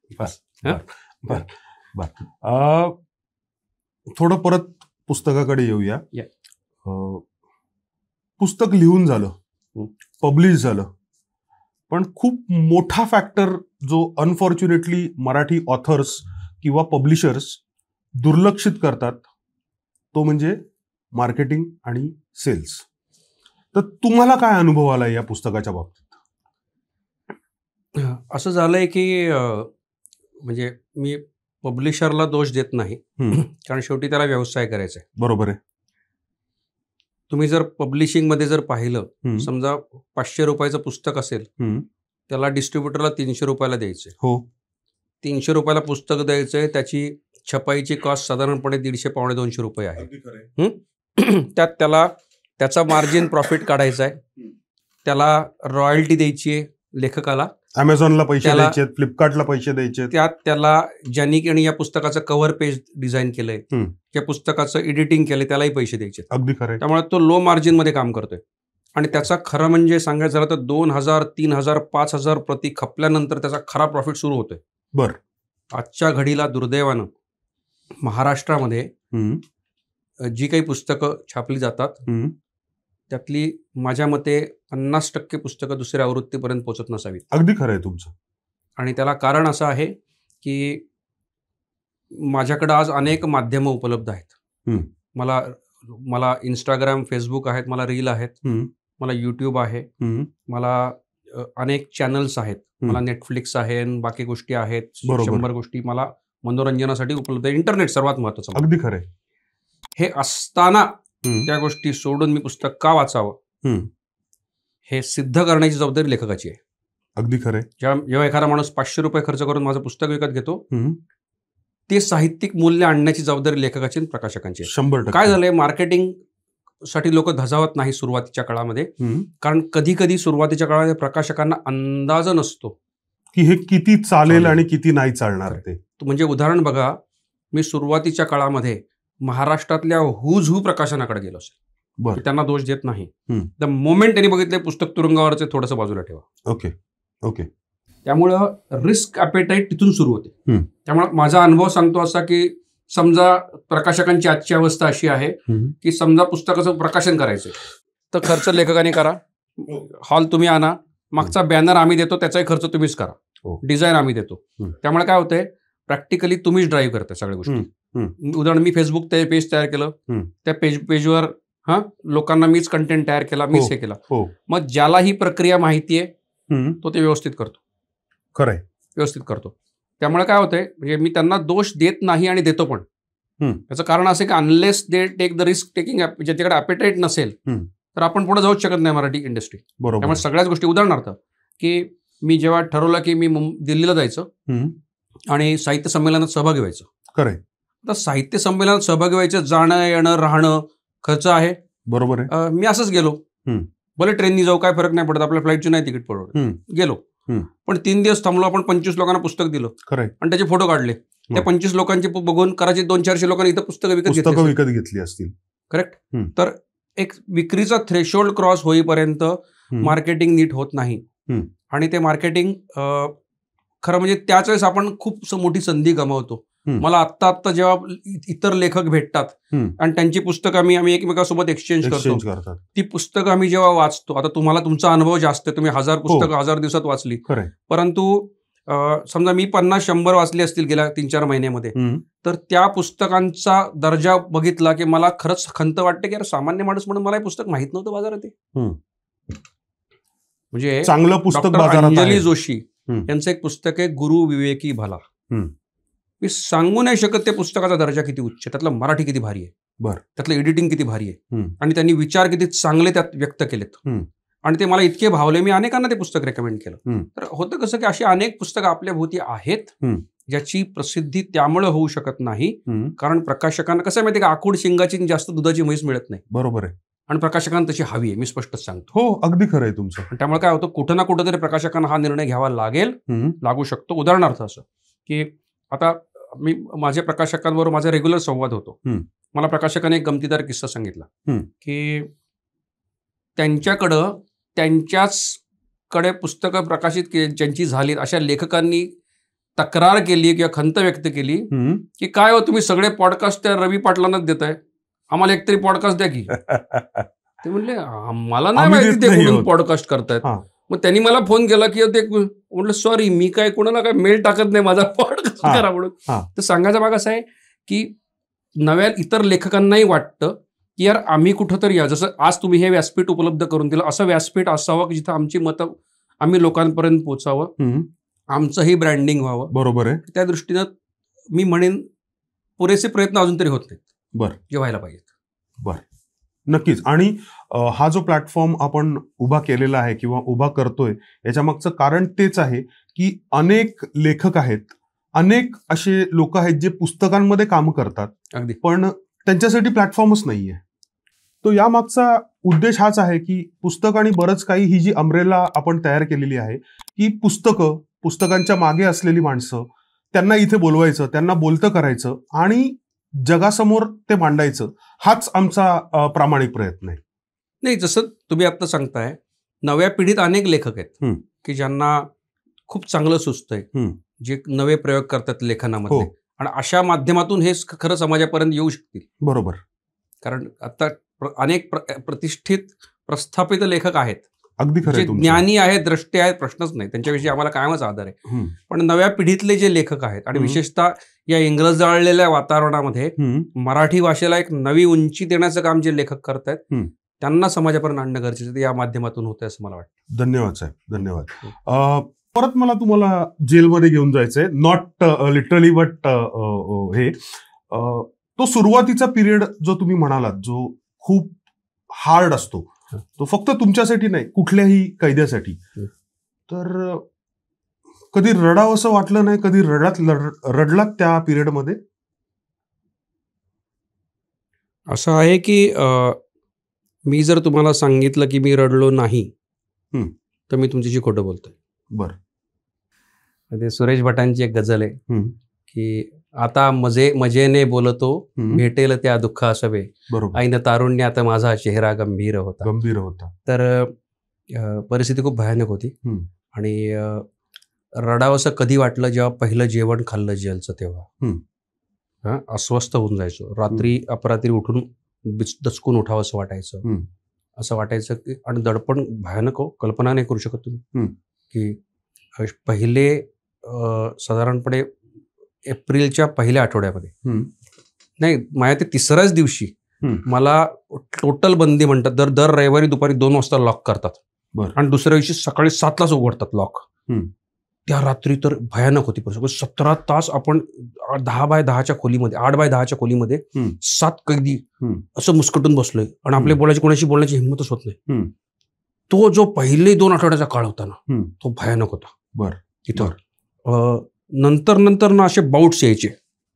थोडं परत पुस्तकाकडे येऊया. पुस्तक लिहून झालं, पब्लिश झालं, पण खूप मोठा फॅक्टर जो अनफॉर्च्युनेटली मराठी ऑथर्स किंवा पब्लिशर्स दुर्लक्षित करतात तो म्हणजे मार्केटिंग आणि सेल्स. तर तुम्हाला काय अनुभव आला या पुस्तकाच्या बाबतीत? असं झालंय की म्हणजे मी पब्लिशरला दोष देत नाही, कारण शेवटी त्याला व्यवसाय करायचा आहे. बरोबर आहे. तुम्ही जर पब्लिशिंगमध्ये जर पाहिलं, समजा 500 रुपयाचं पुस्तक असेल, त्याला डिस्ट्रीब्युटरला 300 रुपयाला द्यायचे. हो. 300 रुपयाला पुस्तक द्यायचंय, त्याची छपाईची कॉस्ट साधारणपणे 150-200 रुपये आहे. त्यात त्याला त्याचा मार्जिन प्रॉफिट काढायचा आहे, त्याला रॉयल्टी द्यायची आहे लेखकाला, अमेझॉनला पैसे द्यायचे, फ्लिपकार्टला पैसे द्यायचे, त्यात त्याला ज्यांनी या पुस्तकाचं कव्हर पेज डिझाईन केलंय, त्या पुस्तकाचं एडिटिंग केलंय, त्यालाही पैसे द्यायचे. अगदी खरं. त्यामुळे तो लो मार्जिन मध्ये काम करतोय. आणि त्याचा खरं म्हणजे सांगायचं झालं तर 2,000, 3,000, 5,000 प्रति खपल्यानंतर त्याचा खरा प्रॉफिट सुरू होतोय. बर. आजच्या घडीला दुर्दैवानं महाराष्ट्रामध्ये जी काही पुस्तकं छापली जातात, त्यातली माझ्या मते 50% पुस्तकं दुसऱ्या आवृत्तीपर्यंत पोहोचत नसावीत. अगदी खरं आहे तुमचं. आणि त्याला कारण असं आहे की माझ्याकडे आज अनेक माध्यमं उपलब्ध आहेत. मला इंस्टाग्राम, फेसबुक आहेत, मला रील आहेत, मला यूट्यूब आहे, मला अनेक चॅनल्स आहेत, मला नेटफ्लिक्स आहे, बाकी गोष्टी आहेत, 100 गोष्टी मला मनोरंजनासाठी उपलब्ध आहे. इंटरनेट सर्वात महत्वाचं. अगदी खरं आहे. हे असताना त्या गोष्टी सोडून मी पुस्तक का वाचावं हे सिद्ध करण्याची जबाबदारी लेखकाची आहे. अगदी खरं आहे. जेव्हा एखादा माणूस 500 रुपये खर्च करून माझं पुस्तक विकत घेतो, ते साहित्यिक मूल्य आणण्याची जबाबदारी लेखकाची आणि प्रकाशकांची आहे. 100%. काय झालंय, मार्केटिंग साठी लोक धजावत नाही सुरुवातीच्या काळामध्ये, कारण कधी कधी सुरुवातीच्या काळामध्ये प्रकाशकांना अंदाज नसतो की हे किती चालेल आणि किती नाही चालणार. ते म्हणजे उदाहरण बघा, मी सुरुवातीच्या काळामध्ये महाराष्ट्रातल्या हुज प्रकाशनाकडे गेलो असेल, त्यांना दोष देत नाही. द मोमेंट त्यांनी बघितले पुस्तक तुरुंगावरचे, थोडंसं बाजूला ठेवा. ओके. त्यामुळं रिस्क ॲपेटाईट तिथून सुरू होते. त्यामुळे माझा अनुभव सांगतो असा की समजा प्रकाशकांची आजची अवस्था अशी आहे की समजा पुस्तकाचं प्रकाशन करायचं तर खर्च लेखकाने करा, हॉल तुम्ही आणा, मागचा बॅनर आम्ही देतो, त्याचाही खर्च तुम्हीच करा, डिझाईन आम्ही देतो. त्यामुळे काय होतंय, प्रॅक्टिकली तुम्हीच ड्राईव्ह करताय सगळ्या गोष्टी. उदाहरण, मी फेसबुक पेज तयार केलं, त्या पेजवर लोकांना मीच कंटेंट तयार केला, मीच हे केला. मग ज्याला ही प्रक्रिया माहिती आहे तो ते व्यवस्थित करतो. खरंय, व्यवस्थित करतो. त्यामुळे काय होतंय, म्हणजे मी त्यांना दोष देत नाही आणि देतो पण. त्याचं कारण असं की unless they take the risk taking, ज्याच्याकडे ॲपेटाईट नसेल तर आपण पुढे जाऊच शकत नाही मराठी इंडस्ट्री. त्यामुळे सगळ्याच गोष्टी, उदाहरणार्थ की मी जेव्हा ठरवलं की मी दिल्लीला जायचं आणि साहित्य संमेलनात सहभागी व्हायचं. खरंय. तर साहित्य संमेलनात सहभागी व्हायचं, जाणं येणं राहणं खर्च आहे. बरोबर आहे. मी असंच गेलो, भले ट्रेननी जाऊ, काय फरक नाही पडत, आपल्या फ्लाईटची नाही तिकीट पडत, गेलो. पण 3 दिवस थांबलो आपण, 25 लोकांना पुस्तक दिलं आणि त्याचे फोटो काढले. त्या 25 लोकांचे बघून कदाचित 200-400 लोकांनी इथं पुस्तकं विकत घेतली असतील. करेक्ट. तर एक विक्रीचा थ्रेशोल्ड क्रॉस होईपर्यंत मार्केटिंग नीट होत नाही. आणि ते मार्केटिंग खरं म्हणजे त्याच वेळेस आपण खूप मोठी संधी गमावतो. मला आत्ता जेव्हा इतर लेखक भेटतात आणि त्यांची पुस्तकं आम्ही एकमेकांसोबत एक्सचेंज करतो, ती पुस्तकं आम्ही जेव्हा वाचतो, आता तुम्हाला तुमचा अनुभव जास्त आहे, तुम्ही 1000 पुस्तकं 1000 दिवसात वाचली, परंतु समजा मी 50-100 वाचली असतील गेल्या 3-4 महिन्यामध्ये, तर त्या पुस्तकांचा दर्जा बघितला की मला खरंच खंत वाटते की सामान्य माणूस म्हणून मला हे पुस्तक माहित नव्हतं बाजारात. म्हणजे चांगलं पुस्तक, अंजली जोशी यांचं एक पुस्तक आहे गुरु विवेकी भला. मी सांगू नाही शकत त्या पुस्तकाचा दर्जा किती उच्च, त्यातलं मराठी किती भारी आहे, त्यातलं एडिटिंग किती भारी आहे, आणि त्यांनी विचार किती चांगले त्यात व्यक्त केलेत, आणि ते मला इतके भावले, मी अनेकांना ते पुस्तक रेकमेंड केलं. तर होतं कसं की अशी अनेक पुस्तकं आपल्या भोवती आहेत ज्याची प्रसिद्धी त्यामुळे होऊ शकत नाही, कारण प्रकाशकांना कसं माहिती का, आखूड शिंगाची जास्त दुधाची म्हैस मिळत नाही. बरोबर आहे. आणि प्रकाशकांना तशी हवी आहे, मी स्पष्टच सांगतो. हो, अगदी खरं आहे तुमचं. त्यामुळे काय होतं, कुठं ना कुठं तरी प्रकाशकांना हा निर्णय घ्यावा लागू शकतो. उदाहरणार्थ असं की आता मी माझ्या प्रकाशकांबरोबर माझा रेग्युलर संवाद होतो. मला प्रकाशकाने एक गमतीदार किस्सा सांगितला की त्यांच्याकडे पुस्तकं प्रकाशित ज्यांची झाली अशा लेखकांनी तक्रार केली किंवा खंत व्यक्त केली की काय हो, तुम्ही सगळे पॉडकास्ट त्या रवी पाटलांनाच देताय, आम्हाला एकतरी पॉडकास्ट द्या की. ते म्हणले मला नाही माहिती ते कुठून पॉडकास्ट करतायत. मग त्यांनी मला फोन केला की ते म्हटलं सॉरी, मी काय कोणाला काय मेल टाकत नाही, माझा पॉडकास्ट करा म्हणून. तर सांगायचा भाग असा आहे की नव्या इतर लेखकांनाही वाटतं की यार आम्ही कुठंतरी या, जसं आज तुम्ही हे व्यासपीठ उपलब्ध करून दिलं, असं व्यासपीठ असावं की जिथं आमची मतं आम्ही लोकांपर्यंत पोचावं, आमचंही ब्रँडिंग व्हावं. बरोबर आहे. त्या दृष्टीनं मी म्हणेन पुरेसे प्रयत्न अजून तरी होत नाहीत. बरं. जे व्हायला पाहिजेत. बरं, नक्कीच. आणि हा जो प्लॅटफॉर्म आपण उभा केलेला आहे किंवा उभा करतोय, याच्या मागचं कारण तेच आहे की अनेक लेखक आहेत, अनेक असे लोक आहेत जे पुस्तकांमध्ये काम करतात, अगदी, पण त्यांच्यासाठी प्लॅटफॉर्मच नाहीये. तो यामागचा उद्देश हाच आहे की पुस्तक आणि बरंच काही, ही जी अम्ब्रेला आपण तयार केलेली आहे की पुस्तकांच्या मागे असलेली माणसं, त्यांना इथे बोलवायचं, त्यांना बोलतं करायचं आणि जगासमोर ते मांडायचं, हाच आमचा प्रामाणिक प्रयत्न आहे. नाही, जसं तुम्ही आता सांगताय, नव्या पिढीत अनेक लेखक आहेत की ज्यांना खूप चांगलं सुचतंय, जे नवे प्रयोग करतात लेखनामध्ये, आणि अशा माध्यमातून हे खरं समाजापर्यंत येऊ शकतील. बरोबर. कारण आता अनेक प्रतिष्ठित प्रस्थापित लेखक आहेत, अगदी खरं, ज्ञानी आहेत, द्रष्टे आहेत, प्रश्नच नाही, त्यांच्याविषयी आम्हाला कायमच आदर आहे. पण नव्या पिढीतले जे लेखक आहेत आणि विशेषतः या इंग्रजाळलेल्या वातावरणामध्ये मराठी भाषेला एक नवी उंची देण्याचं काम जे लेखक करतायत, त्यांना समाजापर्यंत आणणं गरजेचं या माध्यमातून होतं असं मला वाटतं. धन्यवाद साहेब, धन्यवाद. परत मला तुम्हाला जेलमध्ये घेऊन जायचंय, नॉट लिटरली बट हे तो सुरुवातीचा पिरियड जो तुम्ही म्हणालात, जो खूप हार्ड असतो, तो फक्त तुमच्यासाठी नाही, कुठल्याही कैद्यासाठी. तर कधी रडावं असं वाटलं नाही? कधी रडलात त्या पिरियडमध्ये? असं आहे की मी जर तुम्हाला सांगितलं की मी रडलो नाही, तर मी तुमच्याशी खोटं बोलतोय. बरं. ते सुरेश भटांची एक गझल आहे की आता मजेने बोलतो, भेटेल त्या दुःख असावे, ऐन तारुण्यात माझा चेहरा गंभीर होता. तर परिस्थिती खूप भयानक होती आणि रडावंसं कधी वाटलं जेव्हा पहिलं जेवण खाल्लं जेलचं, तेव्हा अस्वस्थ होऊन जायचो. रात्री अपरात्री उठून दचकून उठावं असं वाटायचं की, आणि दडपण भयानक हो, कल्पना नाही करू शकत तुम्ही की पहिले साधारणपणे एप्रिलच्या पहिल्या आठवड्यामध्ये, नाही माझ्या ते तिसऱ्याच दिवशी मला टोटल बंदी म्हणतात. दर रविवारी दुपारी 2 वाजता लॉक करतात आणि दुसऱ्या दिवशी सकाळी 7लाच उघडतात लॉक. त्या रात्री तर भयानक होती परिस्थिती. 17 तास आपण 10 बाय 10च्या खोलीमध्ये, 8 बाय 10च्या खोलीमध्ये 7 कैदी असं मुस्कटून बसलोय आणि आपले कोणाशी बोलण्याची हिंमतच होत नाही. तो जो पहिले 2 आठवड्याचा काळ होता ना, तो भयानक होता. बरं. तिथं नंतर ना असे बाउट्स यायचे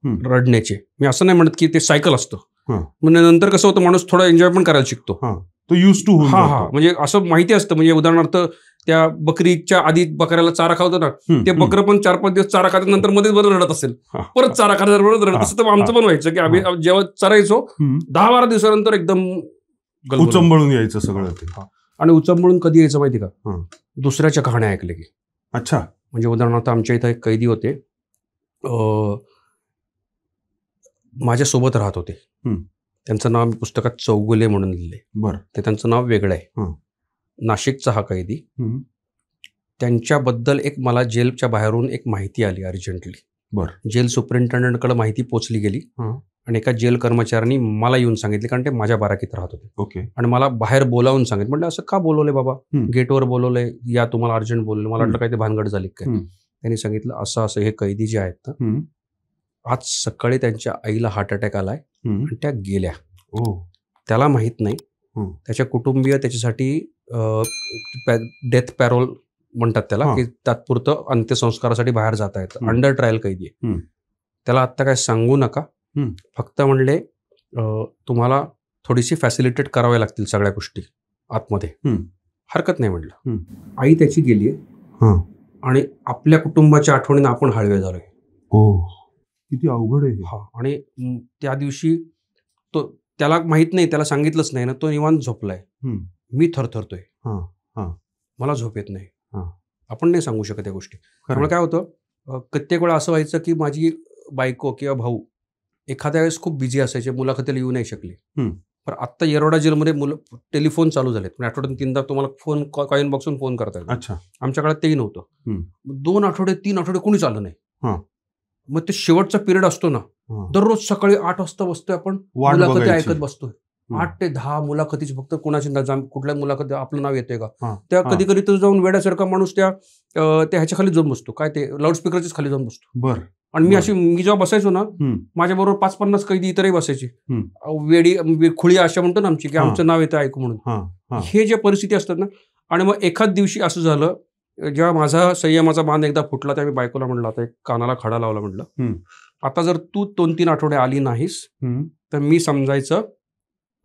रडण्याचे. मी असं नाही म्हणत की ते सायकल असतं, म्हणजे नंतर कसं होतं, माणूस थोडा एन्जॉय पण करायला शिकतो, तो यूज टू. म्हणजे असं माहिती असतं, म्हणजे उदाहरणार्थ त्या बकरीच्या आधी बकऱ्याला चारा खावतो ना, ते बकरं पण 4-5 दिवस चारा खात नंतर मध्येच बरं रडत असेल, परत चारा खात रडत. असं तर आमचं पण व्हायचं की आम्ही जेव्हा चरायचो 10-12 दिवसानंतर एकदम उचंबळून यायचं सगळं ते. आणि उचंबळून कधी यायचं माहिती का, दुसऱ्याच्या कहाण्या ऐकल्या की. अच्छा. म्हणजे उदाहरणार्थ आमच्या इथं एक कैदी होते, माझ्यासोबत राहत होते. त्यांचं नाव मी पुस्तकात चौगुले म्हणून लिहिले. बरं. ते त्यांचं नाव वेगळं आहे. नाशिकचा हा कैदी. त्यांच्याबद्दल एक मला जेलच्या बाहेरून एक माहिती आली अर्जंटली. बरं. जेल सुपरिंटेंडंटकडे माहिती पोचली गेली आणि एका जेल कर्मचाऱ्यांनी मला येऊन सांगितले, कारण ते माझ्या बाराकीत राहत होते. ओके. आणि मला बाहेर बोलावून सांगितलं. म्हटलं असं का बोलवले बाबा, गेटवर बोलवलंय, या तुम्हाला अर्जंट बोलले. मला वाटलं काय ते भानगड झाली काय. त्यांनी सांगितलं असं हे कैदी जे आहेत ना, आज सकाळी त्यांच्या आईला हार्ट अटॅक आलाय आणि त्या गेल्या. त्याला माहित नाही, त्याच्या कुटुंबीय त्याच्यासाठी डेथ पॅरोल म्हणतात त्याला, की तात्पुरतं अंत्यसंस्कारासाठी बाहेर जाता येतं. अंडर ट्रायल कैदी आहे. त्याला आत्ता काय सांगू नका, फक्त म्हणले तुम्हाला थोडीशी फॅसिलिटेट कराव्या लागतील सगळ्या गोष्टी आतमध्ये. हरकत नाही म्हटलं. आई त्याची गेली आहे आणि आपल्या कुटुंबाच्या आठवणीनं आपण हळवे झालोय. किती अवघड आहे. आणि त्या दिवशी तो, त्याला माहित नाही, त्याला सांगितलंच नाही ना, तो निवांत झोपलाय. मी थरथरतोय, मला झोप येत नाही. आपण नाही सांगू शकत या गोष्टी. त्यामुळे काय होतं, कित्येक वेळा असं व्हायचं की माझी बायको किंवा भाऊ एखाद्या वेळेस खूप बिझी असायचे, मुलाखतीला येऊ नाही शकले. पण आत्ता येरवडा जेलमध्ये टेलिफोन चालू झालेत, म्हणजे आठवड्यात 3दा तुम्हाला फोन, कॉइन बॉक्सून फोन करता येतो. आमच्या काळात तेही नव्हतं. 2 आठवडे 3 आठवडे कोणीच आलं नाही. मग ते शेवटचा पिरियड असतो ना, दररोज सकाळी 8 वाजता बसतोय आपण, वाट मुलाखती बघायची. ऐकत बसतोय. 8 ते 10 मुलाखतीच, फक्त कोणाची कुठल्या मुलाखती आपलं नाव येतंय का, हा, त्या हा. कधी कधी तर जाऊन वेड्यासारखा माणूस त्या ह्याच्या खाली जाऊन बसतो, काय ते लाऊडस्पीकरच्याच खाली जाऊन बसतो. बर. आणि बरं. मी जेव्हा बसायचो ना, माझ्या बरोबर 5-50 कैदी इतरही बसायचे. वेडी खुळी अशा म्हणतो ना आमची, की आमचं नाव येतं ऐकू म्हणून. हे जे परिस्थिती असतात ना, आणि मग एखाद दिवशी असं झालं, जेव्हा माझा संयमाचा बांध एकदा फुटला, तेव्हा मी बायकोला म्हणलं, आता एक कानाला खडा लावला, म्हटलं आता जर तू 2-3 आठवडे आली नाहीस तर मी समजायचं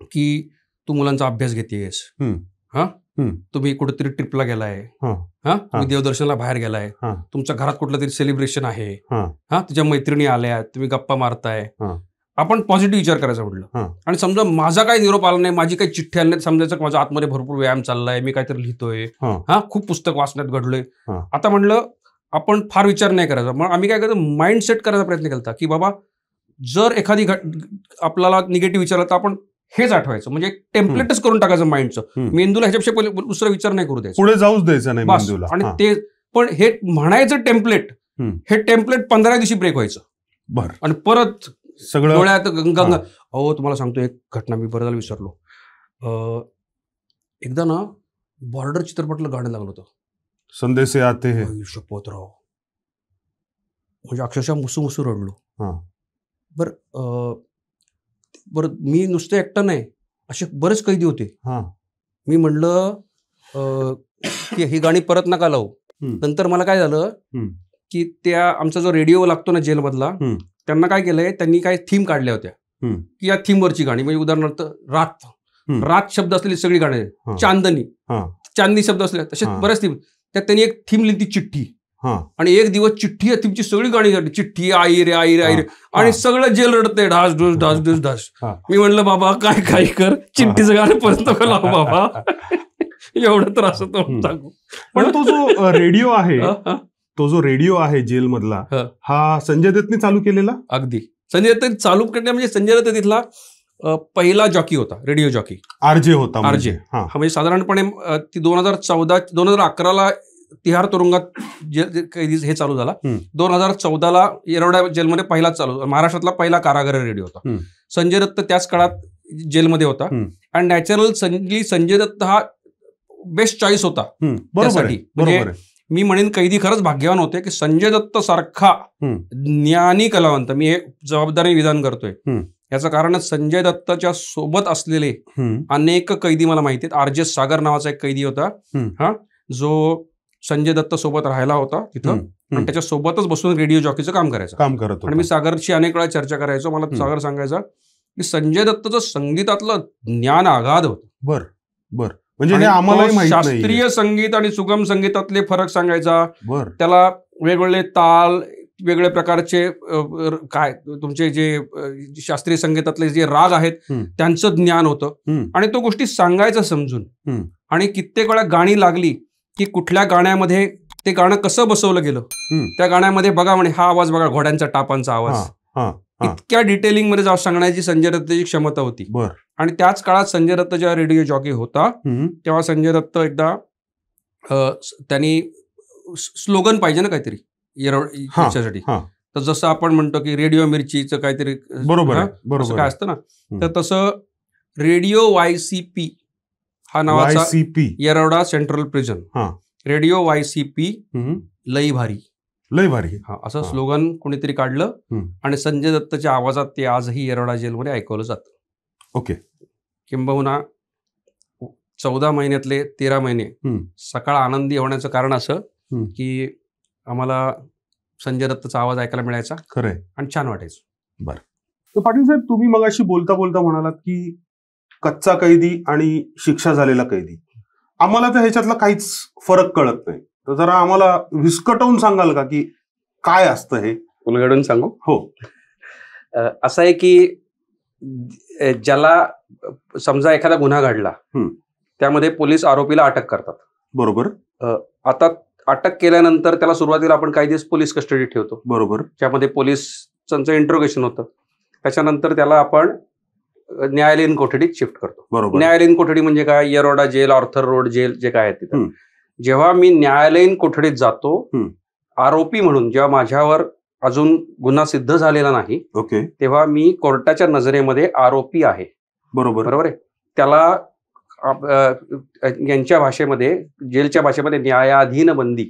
की तू मुलांचा अभ्यास घेतेस, तुम्ही कुठेतरी ट्रिपला गेलाय, तुम्ही देवदर्शनाला बाहेर गेलाय, तुमच्या घरात कुठलं तरी सेलिब्रेशन आहे, तुझ्या मैत्रिणी आल्या, तुम्ही गप्पा मारताय, आपण पॉझिटिव्ह विचार करायचा म्हटलं. आणि समजा माझा काही निरोप आला नाही, माझी काही चिठ्ठी आली नाही, समजायचं की माझ्या आतमध्ये भरपूर व्यायाम चाललाय, मी काहीतरी लिहितोय, खूप पुस्तक वाचण्यात घडलोय. आता म्हणलं आपण फार विचार नाही करायचा. मग आम्ही काय करतो, माइंड सेट करायचा प्रयत्न केला की बाबा जर एखादी आपल्याला निगेटिव्ह विचारलं तर आपण हेच आठवायचं, म्हणजे एक टेम्पलेटच करून टाकायचं माइंडचं. मेंदूला ह्याच्यापेक्षा पहिले दुसरा विचार नाही करू द्यायचा, पुढे जाऊच द्यायचं नाही बस. मेंदूला. आणि ते पण हे म्हणायचं टेम्पलेट, हे टेम्पलेट 15 दिवशी ब्रेक व्हायचं. बरं. आणि परत सगळं डोळ्यात गंगा. अहो तुम्हाला सांगतो एक घटना, मी बरं झालं विसरलो. एकदा ना बॉर्डर चित्रपटाला गाणं लागलं होतं, संदेश आते हैं, शपथराव, म्हणजे अक्षरशः मुसू मुसू रडलो. बरं मी नुसतं एकटा नाही, असे बरेच कैदी होते. मी म्हणलं की ही गाणी परत नका लावू. नंतर मला काय झालं की त्या आमचा जो रेडिओ लागतो ना जेलमधला, त्यांना काय केलंय, त्यांनी काय थीम काढल्या होत्या की या थीमवरची गाणी, म्हणजे उदाहरणार्थ रात शब्द असलेली सगळी गाणी, चांदनी शब्द असले तसे बऱ्याच थीम, त्यात त्यांनी एक थीम लिहिली, चिठ्ठी. आणि एक दिवस चिठ्ठी या थीमची सगळी गाणी झाली, चिठ्ठी, आई रे आई रे आई रे, आणि सगळं जेल रडते, ढास ढुस ढास ढुस ढास. मी म्हणलं बाबा काय कर, चिठ्ठीचं गाणं परत नको लावू बाबा, एवढं त्रास होतो सांगू. पण तो जो रेडिओ आहे, तो जो रेडिओ आहे जेलमधला, हा संजय दत्तने चालू केलेला. अगदी संजय दत्त चालू करणे, म्हणजे संजय दत्त तिथला पहिला जॉकी होता, रेडिओ जॉकी, आरजे होता. आरजे म्हणजे साधारणपणे ती 2011ला तिहार तुरुंगात हे चालू झाला. 2014ला येरवडा जेलमध्ये पहिलाच चालू, महाराष्ट्रातला पहिला कारागृह रेडिओ होता. संजय दत्त त्याच काळात जेलमध्ये होता. आणि नॅचरल संजय दत्त हा बेस्ट चॉईस होता त्यासाठी. म्हणजे मी म्हणेन कैदी खरंच भाग्यवान होते की संजय दत्त सारखा ज्ञानी कलावंत, मी हे जबाबदारी विधान करतोय, याचं कारण संजय दत्तच्या सोबत असलेले अनेक कैदी मला माहिती आहेत. आरजे सागर नावाचा एक कैदी होता, जो संजय दत्त सोबत राहायला होता तिथं, आणि त्याच्या सोबतच बसून रेडिओ जॉकीचं काम करत. आणि मी सागरशी अनेक वेळा चर्चा करायचो, मला सागर सांगायचा की संजय दत्तचं संगीतातलं ज्ञान आगाध होतं. बर. म्हणजे हे आम्हालाही माहिती नाही. शास्त्रीय संगीत आणि सुगम संगीतातले फरक सांगायचा. त्याला वेगवेगळे ताल, वेगवेगळ्या प्रकारचे काय तुमचे जे शास्त्रीय संगीतातले जे राग आहेत त्यांचं ज्ञान होतं. आणि तो गोष्टी सांगायचं समजून. आणि कित्येक वेळा गाणी लागली की कुठल्या गाण्यामध्ये ते गाणं कसं बसवलं गेलं, त्या गाण्यामध्ये बघा म्हणे हा आवाज बघा, घोड्यांचा टापांचा आवाज, इतक्या डिटेलिंग मध्ये जाऊन सांगण्याची संजय दत्तची क्षमता होती. आणि त्याच काळात संजय दत्त जेव्हा रेडिओ जॉकी होता, तेव्हा संजय दत्त एकदा त्यांनी स्लोगन पाहिजे ना काहीतरी याच्यासाठी, तर जसं आपण म्हणतो की रेडिओ मिरचीचं काहीतरी काय असतं ना, तर तसं रेडिओ YCP हा नावाचा Yerawada central prison, radio YCP लई भारी असं स्लोगन कोणीतरी काढलं. आणि संजय दत्तच्या आवाजात ते आजही येरवडा जेलमध्ये ऐकवलं जातं. ओके. किंबहुना 14 महिन्यातले 13 महिने सकाळ आनंदी होण्याचं कारण असं की आम्हाला संजय दत्तचा आवाज ऐकायला मिळायचा, खरंय, आणि छान वाटायचं. बरं. तर पाटील साहेब, तुम्ही मगाशी बोलता बोलता म्हणालात की कच्चा कैदी आणि शिक्षा झालेला कैदी, आम्हाला तर ह्याच्यातला काहीच फरक कळत नाही. तर जरा आम्हाला विस्कटवून सांगाल का की काय असतं हे? उलगडून सांगू? हो. असं आहे की ज्याला समजा एखादा गुन्हा घडला, त्यामध्ये पोलीस आरोपीला अटक करतात, बरोबर. आता अटक केल्यानंतर त्याला सुरुवातीला आपण काही दिवस पोलीस कस्टडीत ठेवतो, बरोबर. त्यामध्ये पोलिसांचं इंट्रोगेशन होतं. त्याच्यानंतर त्याला आपण न्यायालयीन कोठडीत शिफ्ट करतो, बरोबर. न्यायालयीन कोठडी म्हणजे काय? Yerawada jail, Arthur road jail जे काय आहे तिथं. जेव्हा मी न्यायालयीन कोठडीत जातो आरोपी म्हणून, जेव्हा माझ्यावर अजून गुन्हा सिद्ध झालेला नाही, ओके, तेव्हा मी कोर्टाच्या नजरेमध्ये आरोपी आहे. बरोबर आहे. त्याला यांच्या भाषेमध्ये, जेलच्या भाषेमध्ये न्यायाधीन बंदी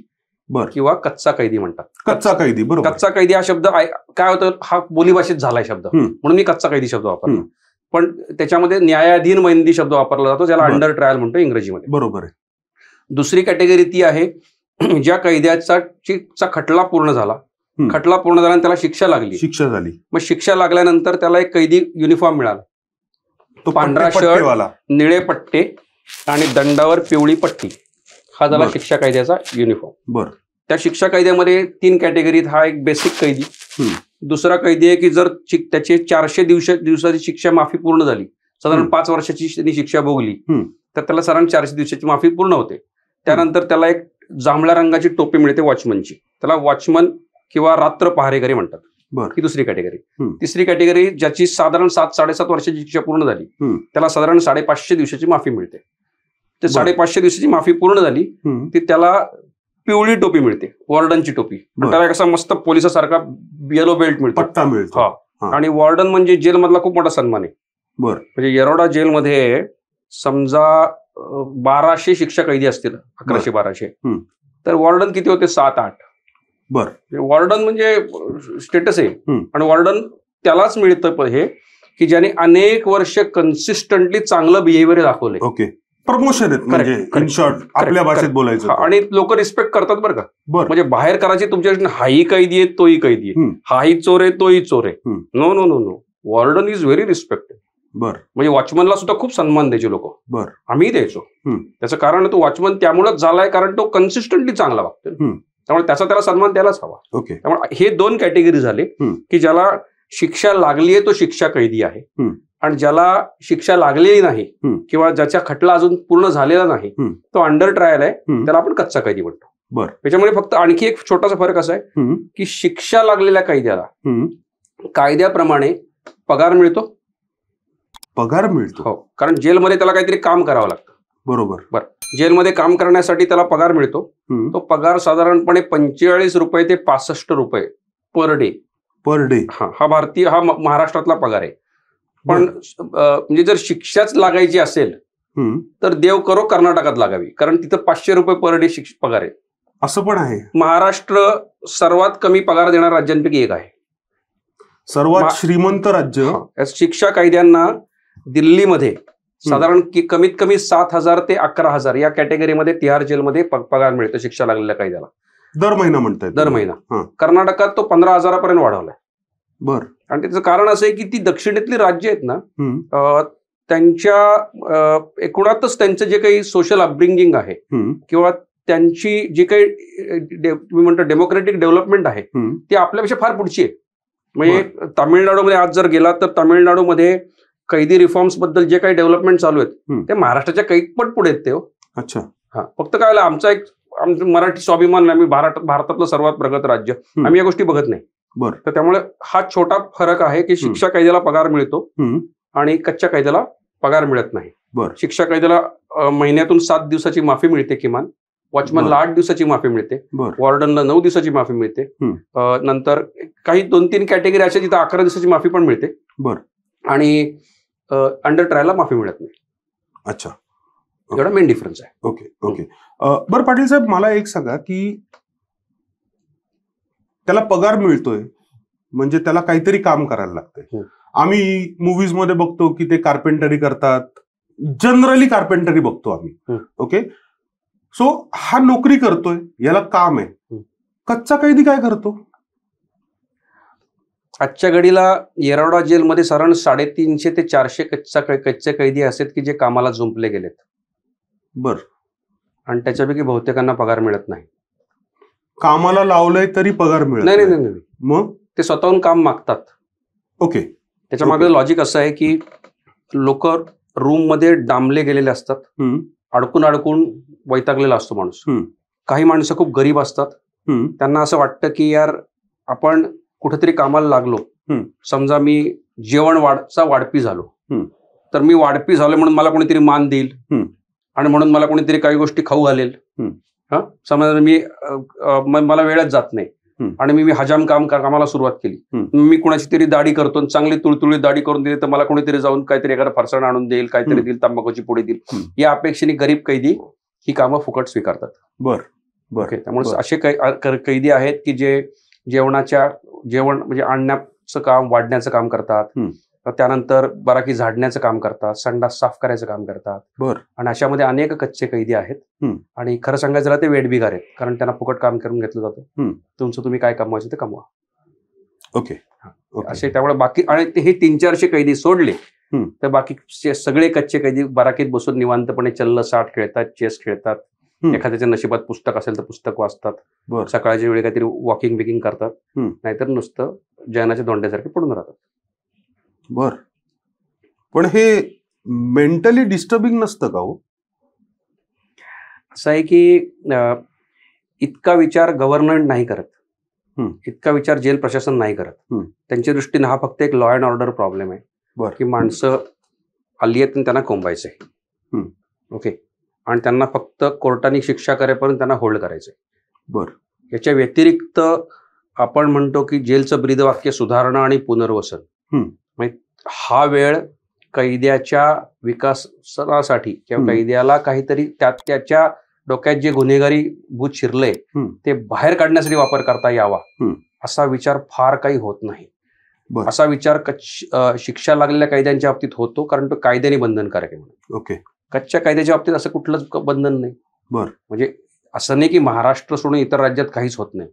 किंवा कच्चा कैदी म्हणतात. कच्चा कैदी, बरोबर. कच्चा कैदी हा शब्द काय होतं, हा बोलीभाषेत झालाय शब्द, म्हणून मी कच्चा कैदी शब्द वापरला. पण त्याच्यामध्ये न्यायाधीन बंदी शब्द वापरला जातो, ज्याला अंडर ट्रायल म्हणतो इंग्रजीमध्ये. बरोबर आहे. दुसरी कॅटेगरी ती आहे ज्या कैद्याचा खटला पूर्ण झाला, खटला पूर्ण झाला आणि त्याला शिक्षा झाली. मग शिक्षा लागल्यानंतर त्याला एक कैदी युनिफॉर्म मिळाला, तो पांढरा शर्ट, निळे पट्टे आणि दंडावर पिवळी पट्टी, हा झाला शिक्षा कैद्याचा युनिफॉर्म. त्या शिक्षा कैद्यामध्ये 3 कॅटेगरीत हा एक बेसिक कैदी, दुसरा कैदी आहे की जर त्याची 400 दिवसाची शिक्षा माफी पूर्ण झाली, साधारण 5 वर्षाची त्यांनी शिक्षा भोगली, तर त्याला साधारण 400 दिवसाची माफी पूर्ण होते. त्यानंतर त्याला एक जांभळ्या रंगाची टोपी मिळते वॉचमनची, त्याला वॉचमन किंवा रात्र पहारेकरी म्हणतात. ही दुसरी कॅटेगरी. तिसरी कॅटेगरी ज्याची साधारण 7-7.5 वर्षाची शिक्षा पूर्ण झाली, त्याला साधारण 550 दिवसाची माफी मिळते. ते 550 दिवसाची माफी पूर्ण झाली ती त्याला पिवळी टोपी मिळते, वॉर्डनची टोपी. त्याला कसा मस्त पोलिसासारखा येलो बेल्ट मिळतो. आणि वॉर्डन म्हणजे जेलमधला खूप मोठा सन्मान आहे. म्हणजे येरवडा जेलमध्ये समजा 1200 शिक्षा कैदी असतील, 1100-1200, तर वॉर्डन किती होते, 7-8. वॉर्डन म्हणजे स्टेटस आहे. आणि वॉर्डन त्यालाच मिळतं हे की ज्याने अनेक वर्ष कन्सिस्टंटली चांगलं बिहेवियर दाखवले. ओके, प्रमोशन आहेत म्हणजे इन शॉर्ट आपल्या भाषेत बोलायचं. आणि लोक रिस्पेक्ट करतात बरं का. म्हणजे बाहेर करायची तुमच्या हाही कैदी आहे, तोही कैदी आहे, हाही चोर आहे, तोही चोर आहे. No no no no, warden is very respected. म्हणजे वॉचमनला सुद्धा खूप सन्मान द्यायचे लोक, आम्ही द्यायचो. त्याचं कारण तो वॉचमन त्यामुळेच झालाय कारण तो कन्सिस्टंटली चांगला वागतो, त्यामुळे त्याला सन्मान द्यायलाच हवा. त्यामुळे हे 2 कॅटेगरी झाले की ज्याला शिक्षा लागली आहे तो शिक्षा कैदी आहे, आणि ज्याला शिक्षा लागलेली नाही किंवा ज्याच्या खटला अजून पूर्ण झालेला नाही तो अंडर ट्रायल आहे, त्याला आपण कच्चा कैदी म्हणतो. त्याच्यामुळे फक्त आणखी एक छोटासा फरक असा आहे की शिक्षा लागलेल्या कैद्याला कायद्याप्रमाणे पगार मिळतो. हो, कारण जेलमध्ये त्याला काहीतरी काम करावं लागतं. बरोबर. जेलमध्ये काम करण्यासाठी त्याला पगार मिळतो. तो पगार साधारणपणे 45 रुपये ते 65 रुपये पर डे. हा महाराष्ट्रातला पगार आहे. पण म्हणजे जर शिक्षाच लागायची असेल तर देव करो कर्नाटकात लागावी, कारण तिथं 500 रुपये पर डे पगार आहे. असं पण आहे. महाराष्ट्र सर्वात कमी पगार देणाऱ्या राज्यांपैकी एक आहे, सर्वात श्रीमंत राज्य. शिक्षा कैद्यांना दिल्लीमध्ये साधारण कमीत कमी 7,000 ते 11,000 या कॅटेगरीमध्ये तिहार जेलमध्ये पगार मिळतो शिक्षा लागलेल्या कैद्याला दर महिना म्हणतात. दर महिना. कर्नाटकात तो 15,000 वाढवलाय. आणि त्याचं कारण असं आहे की ती दक्षिणेतली राज्य आहेत ना, त्यांच्या एकूणातच त्यांचं जे काही सोशल अपब्रिंगिंग आहे किंवा त्यांची जी काही मी म्हणतो डेमोक्रेटिक डेव्हलपमेंट आहे ती आपल्यापेक्षा फार पुढची आहे. म्हणजे तामिळनाडूमध्ये आज जर गेला तर तामिळनाडूमध्ये कैदी रिफॉर्म्स बद्दल जे काही डेव्हलपमेंट चालू आहेत ते महाराष्ट्राच्या कैकपट पुढे आहेत ते. अच्छा. फक्त काय आमचा मराठी स्वाभिमान, आम्ही भारतातलं सर्वात प्रगत राज्य, आम्ही या गोष्टी बघत नाही. तर त्यामुळे हा छोटा फरक आहे की शिक्षा कैद्याला पगार मिळतो आणि कच्च्या कैद्याला पगार मिळत नाही. शिक्षा कैद्याला महिन्यातून 7 दिवसाची माफी मिळते किमान, वॉचमनला 8 दिवसाची माफी मिळते, वॉर्डनला 9 दिवसाची माफी मिळते. नंतर काही 2-3 कॅटेगरी अशा जिथं 11 दिवसाची माफी पण मिळते. आणि अंडर ट्रायलला माफी मिळत नाही. अच्छा, एवढा मेन डिफरन्स आहे. Okay okay. बरं पाटील साहेब, मला एक सांगा की त्याला पगार मिळतोय म्हणजे त्याला काहीतरी काम करायला लागतंय. आम्ही मूव्हीज मध्ये बघतो की ते कार्पेंटरी करतात, जनरली कार्पेंटरी बघतो आम्ही. ओके, सो हा नोकरी करतोय, याला काम आहे. कच्चा कैदी काय करतो? आजच्या घडीला येरवडा जेलमध्ये साधारण 350 ते 400 कच्चे कैदी असतात की जे कामाला जुंपले गेलेत. आणि त्याच्यापैकी बहुतेकांना पगार मिळत नाही. कामाला लावलंय तरी पगार मिळत नाही. मग ते स्वतःहून काम मागतात. ओके. त्याच्या मागे लॉजिक असं आहे की लोक रूम मध्ये डांबले गेलेले असतात, अडकून अडकून वैतागलेला असतो माणूस. काही माणसं खूप गरीब असतात, त्यांना असं वाटतं की यार आपण कुठेतरी कामाला लागलो, समजा मी जेवण वाढपी झालो, तर मी वाढपी झालो म्हणून मला कोणीतरी मान देईल आणि म्हणून मला कोणीतरी काही गोष्टी खाऊ घालेल. समजा मला वेळच जात नाही आणि मी हजाम कामाला सुरुवात केली, मी कुणाची तरी दाढी करतो, चांगली तुळतुळी दाढी करून दिली तर मला कोणीतरी जाऊन काहीतरी एखादा फरसाण आणून देईल, काहीतरी देईल, तंबाखूची पुडी देईल, या अपेक्षेने गरीब कैदी ही कामं फुकट स्वीकारतात. बरं. त्यामुळे असे कैदी आहेत की जे जेवण म्हणजे आणण्याचं काम, वाढण्याचं काम करतात, त्यानंतर बराकी झाडण्याचं काम करतात, संडास साफ करायचं काम करतात. आणि अशामध्ये अनेक कच्चे कैदी आहेत. आणि खरं सांगायचं झालं ते वेठबिगार आहेत, कारण त्यांना फुकट काम करून घेतलं जातं. तुमचं तुम्ही काय कमवायचं ते कमवा. ओके. असे त्यामुळे बाकी, आणि हे 300-400 कैदी सोडले तर बाकी सगळे कच्चे कैदी बराकीत बसून निवांतपणे चल्ल 60 खेळतात, चेस खेळतात, एखाद्याच्या नशिबात पुस्तक असेल तर पुस्तक वाचतात, सकाळच्या वेळी काहीतरी वॉकिंग बिकिंग करतात, नाहीतर नुसतं जैनाच्या दोंड्यासारखे पडून राहतात. पण हे मेंटली डिस्टर्बिंग नसतं का हो? असं आहे की इतका विचार गव्हर्नमेंट नाही करत, इतका विचार जेल प्रशासन नाही करत. त्यांच्या दृष्टीने हा फक्त एक लॉ अँड ऑर्डर प्रॉब्लेम आहे की माणसं आली आहेत आणि त्यांना कोंबायचंय. ओके. आणि त्यांना फक्त कोर्टाने शिक्षा करेपर्यंत त्यांना होल्ड करायचंय. याच्या व्यतिरिक्त आपण म्हणतो की जेलचं ब्रीदवाक्य सुधारणा आणि पुनर्वसन. हा वेळ कैद्याच्या विकासासाठी किंवा कैद्याला काहीतरी त्याच्या डोक्यात जे गुन्हेगारी भूत शिरलंय ते बाहेर काढण्यासाठी वापर करता यावा असा विचार फार काही होत नाही. असा विचार शिक्षा लागलेल्या कैद्यांच्या बाबतीत होतो, कारण तो कायद्याने बंधनकारक आहे. ओके. कच्च्या कायद्याच्या बाबतीत असं कुठलंच बंधन नाही. म्हणजे असं नाही की महाराष्ट्र सोडून इतर राज्यात काहीच होत नाही.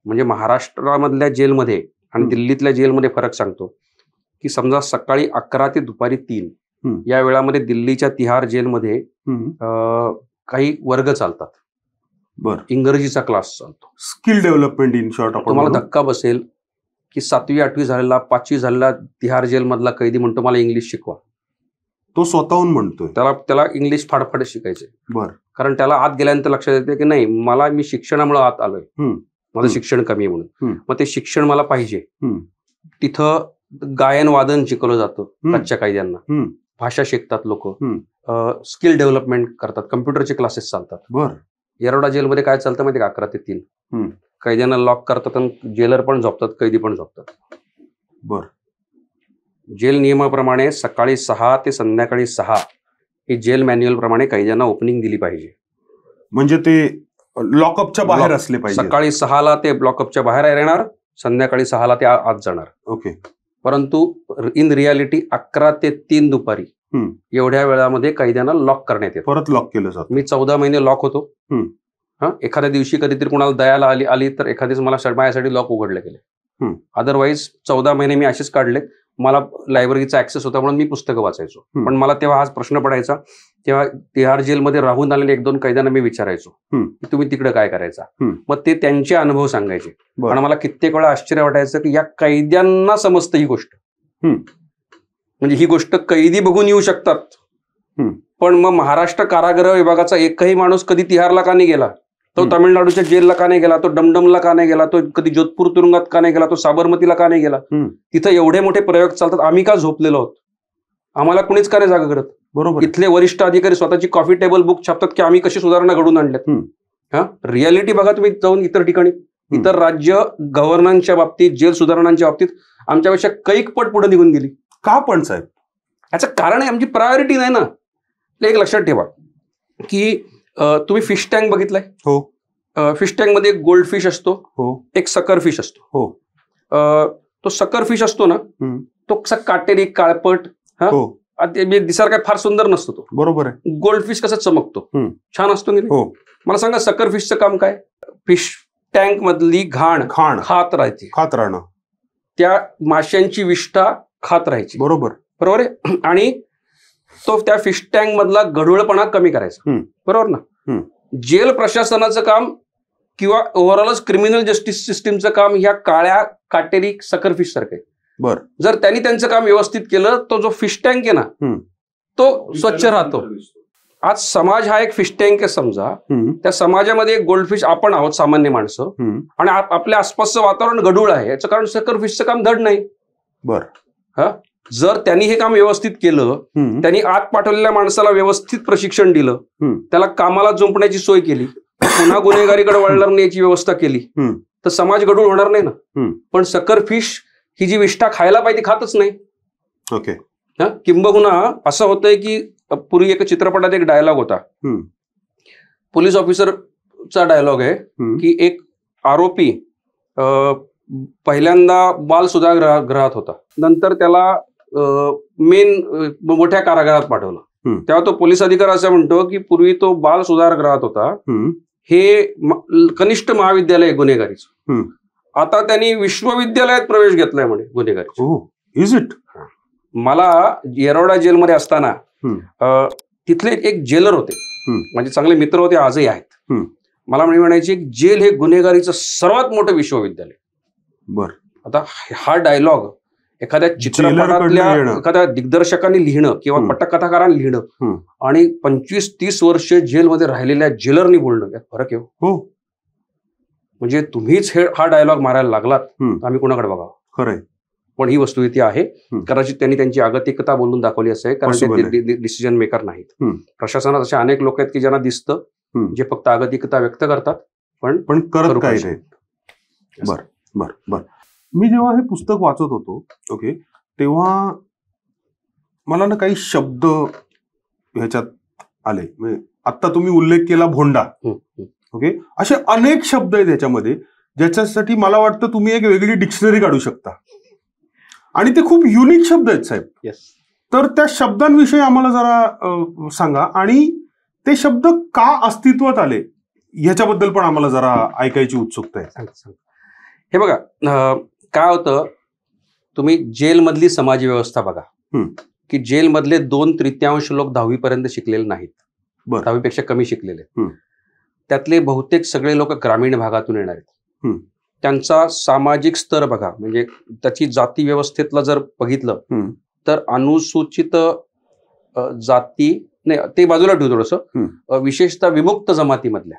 म्हणजे महाराष्ट्रामधल्या जेलमध्ये आणि दिल्लीतल्या जेलमध्ये फरक सांगतो की समजा सकाळी 11 ते दुपारी 3 या वेळामध्ये दिल्लीच्या तिहार जेलमध्ये काही वर्ग चालतात. इंग्रजीचा क्लास चालतो. Skill development in short. तुम्हाला धक्का बसेल की 7वी 8वी झालेला, 5वी झालेला तिहार जेल मधला कैदी म्हणतो मला इंग्लिश शिकवा. तो स्वतःहून म्हणतोय. त्याला इंग्लिश फाडफाड शिकायचंय. कारण त्याला आत गेल्यानंतर लक्षात येते की नाही, मी शिक्षणामुळे आत आलोय, माझं शिक्षण कमी आहे म्हणून. मग ते शिक्षण मला पाहिजे. तिथं गायन वादन शिकवलं जातं कच्च्या कैद्यांना, भाषा शिकतात लोक, स्किल डेव्हलपमेंट करतात, कम्प्युटरचे क्लासेस चालतात. येरवडा जेलमध्ये काय चालतं माहिती का? 11 ते 3 कैद्यांना लॉक करतात आणि जेलर पण झोपतात, कैदी पण झोपतात. जेल नियमाप्रमाणे सकाळी 6 ते संध्याकाळी 6 ही जेल मॅन्युअल प्रमाणे कैद्यांना ओपनिंग दिली पाहिजे. म्हणजे ते लॉकअपच्या बाहेर असले पाहिजे. सकाळी 6ला ते लॉकअपच्या बाहेर येणार, संध्याकाळी 6ला ते आत जाणार. ओके. परंतु इन रियालिटी 11 ते 3 दुपारी एवढ्या वेळामध्ये कैद्यांना लॉक करण्यात येतं. परत लॉक केलं जातं. मी 14 महिने लॉक होतो. एखाद्या दिवशी कधीतरी कुणाला दयाला आली तर एखाद्याच मला माझ्यासाठी लॉक उघडले गेले. अदरवाईज 14 महिने मी असेच काढले. मला लायब्ररीचा ऍक्सेस होता म्हणून मी पुस्तकं वाचायचो. पण मला तेव्हा हाच प्रश्न पडायचा, तेव्हा तिहार जेलमध्ये राहून आलेले 1-2 कैद्यांना मी विचारायचो की तुम्ही तिकडे काय करायचा. मग ते त्यांचे अनुभव सांगायचे. आणि मला कित्येक वेळा आश्चर्य वाटायचं की या कैद्यांना समजतं ही गोष्ट. म्हणजे ही गोष्ट कैदी बघून येऊ शकतात, पण मग महाराष्ट्र कारागृह विभागाचा एकही माणूस कधी तिहारला का नाही गेला, तो तामिळनाडूच्या जेलला का नाही गेला, तो डमडमला का नाही गेला, तो कधी जोधपूर तुरुंगात का नाही गेला, तो साबरमतीला का नाही गेला. तिथं एवढे मोठे प्रयोग चालतात, आम्ही का झोपलेलो आहोत, आम्हाला कुणीच का नाही जागा करत. बरोबर. इथले वरिष्ठ अधिकारी स्वतःची कॉफी टेबल बुक छापतात की आम्ही कशी सुधारणा घडवून आणल्यात. रियालिटी बघा तुम्ही जाऊन इतर ठिकाणी, इतर राज्य गव्हर्नन्सच्या बाबतीत, जेल सुधारणांच्या बाबतीत आमच्यापेक्षा कैक पट पुढे निघून गेली. का पण साहेब? याचं कारण आहे आमची प्रायोरिटी नाही ना. एक लक्षात ठेवा की तुम्ही फिश टँक बघितलाय? हो. फिश टँक मध्ये एक गोल्ड फिश असतो, एक सकर फिश असतो. हो. तो सकर फिश असतो ना, तो कसा काटेरी काळपट, दिसायला काय फार सुंदर नसतो तो. बरोबर आहे. गोल्ड फिश कसा चमकतो, छान असतो की नाही. मला सांगा सकर फिशचं काम काय? फिश टँक मधली घाण खात राहणं, त्या माशांची विष्ठा खात राहायची. बरोबर आहे. आणि तो त्या फिश टँक मधला गढूळपणा कमी करायचा. बरोबर ना. जेल प्रशासनाचं काम किंवा ओव्हरऑलच क्रिमिनल जस्टिस सिस्टीमचं काम ह्या काळ्या काटेरी सकर फिश सारखं आहे. जर त्यांनी त्यांचं काम व्यवस्थित केलं, तो जो फिश टँक आहे ना तो स्वच्छ राहतो. आज समाज हा एक फिश टँक आहे समजा, त्या समाजामध्ये एक गोल्डफिश आपण आहोत, सामान्य माणसं, आणि आपल्या आसपासचं वातावरण गढूळ आहे. याचं कारण सकर फिशचं काम धड नाही. जर त्यांनी हे काम व्यवस्थित केलं, त्यांनी आत पाठवलेल्या माणसाला व्यवस्थित प्रशिक्षण दिलं, त्याला कामाला जुंपण्याची सोय केली, पुन्हा गुन्हेगारीकडे वळणार नाही याची व्यवस्था केली, तर समाज गढूळ होणार नाही ना. हम्म. पण सकर फिश ही जी विष्ठा खायला पाहिजे खातच नाही. ओके. किंबहुना असं होतंय की पूर्वी एक चित्रपटात एक डायलॉग होता, हम्म. पोलीस ऑफिसरचा डायलॉग आहे की एक आरोपी पहिल्यांदा बाल सुधारगृहात होता, नंतर त्याला मेन मोठ्या कारागृहात पाठवलं. तेव्हा तो पोलीस अधिकारी असं म्हणतो की पूर्वी तो बाल सुधारगृहात होता, हे कनिष्ठ महाविद्यालय गुन्हेगारीचं, आता त्यांनी विश्वविद्यालयात प्रवेश घेतलाय म्हणे गुन्हेगारी. Is it? मला येरवडा जेलमध्ये असताना तिथले एक जेलर होते, म्हणजे चांगले मित्र होते, आजही आहेत. मला म्हणायचे जेल हे गुन्हेगारीचं सर्वात मोठं विश्वविद्यालय. बर. आता हा डायलॉग एखाद्या चित्रपटातल्या एखाद्या दिग्दर्शकांनी लिहिणं किंवा पटकथाकारांनी लिहिणं आणि 25-30 वर्ष जेलमध्ये राहिलेल्या जेलरनी बोलणं, यात फरक आहे. हो. म्हणजे तुम्हीच हा डायलॉग मारायला लागलात तर आम्ही कोणाकडे बघावं? खरंय. पण ही वस्तुस्थिती आहे. कदाचित त्यांनी त्यांची आगतिकता बोलून दाखवली असेल, कारण ते डिसिजन मेकर नाहीत. प्रशासनात असे अनेक लोक आहेत की ज्यांना दिसतं, जे फक्त आगतिकता व्यक्त करतात पण करत काही नाही. बर बर बर. मी जेव्हा हे पुस्तक वाचत होतो, ओके, तेव्हा मला ना काही शब्द ह्याच्यात आले. म्हणजे आता तुम्ही उल्लेख केला भोंडा, ओके, असे अनेक शब्द आहेत ह्याच्यामध्ये ज्याच्यासाठी मला वाटतं तुम्ही एक वेगळी डिक्शनरी काढू शकता. आणि ते खूप युनिक शब्द आहेत साहेब. तर त्या शब्दांविषयी आम्हाला जरा सांगा, आणि ते शब्द का अस्तित्वात आले ह्याच्याबद्दल पण आम्हाला जरा ऐकायची उत्सुकता आहे. हे बघा, काय होतं, तुम्ही जेलमधली समाज व्यवस्था बघा, की जेलमधले 2/3 लोक 10वी पर्यंत शिकलेले नाहीत, 10वी पेक्षा कमी शिकलेले. त्यातले बहुतेक सगळे लोक ग्रामीण भागातून येणार आहेत. त्यांचा सामाजिक स्तर बघा, म्हणजे त्याची जाती व्यवस्थेतला जर बघितलं तर अनुसूचित जाती नाही, ते बाजूला ठेवू थोडंसं, विशेषतः विमुक्त जमातीमधल्या,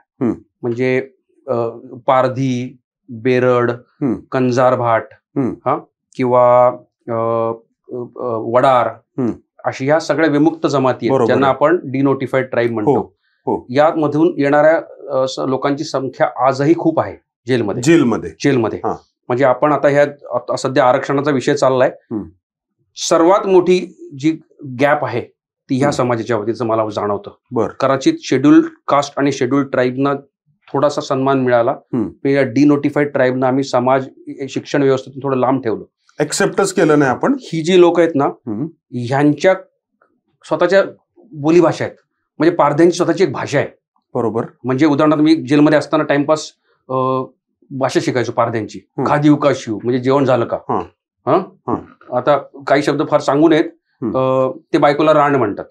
म्हणजे पारधी, बेरड, कंजार भाट, किंवा वडार, अशी ह्या सगळ्या विमुक्त जमाती आहेत ज्यांना आपण डिनोटिफाईड ट्राईब म्हणतो. यामधून येणाऱ्या लोकांची संख्या आजही खूप आहे जेलमध्ये. म्हणजे आपण आता ह्या सध्या आरक्षणाचा विषय चाललाय, सर्वात मोठी जी गॅप आहे ती ह्या समाजाच्या वतीचं मला जाणवतं. कदाचित शेड्यूल्ड कास्ट आणि शेड्यूल्ड ट्राईबना थोडासा सन्मान मिळाला, या डिनोटिफाईड ट्राईबना आम्ही समाज शिक्षण व्यवस्थेतून थोडं लांब ठेवलं, एक्सेप्टच केलं नाही आपण. ही जी लोक आहेत ना, ह्यांच्या स्वतःच्या बोलीभाषा आहेत, म्हणजे पारध्यांची स्वतःची एक भाषा आहे. बरोबर. म्हणजे उदाहरणार्थ मी जेलमध्ये असताना टाइमपास भाषा शिकायचो पारध्यांची. खादीव का शिव म्हणजे जेवण झालं का. आता काही शब्द फार सांगू नयेत, ते बायकोला रांड म्हणतात.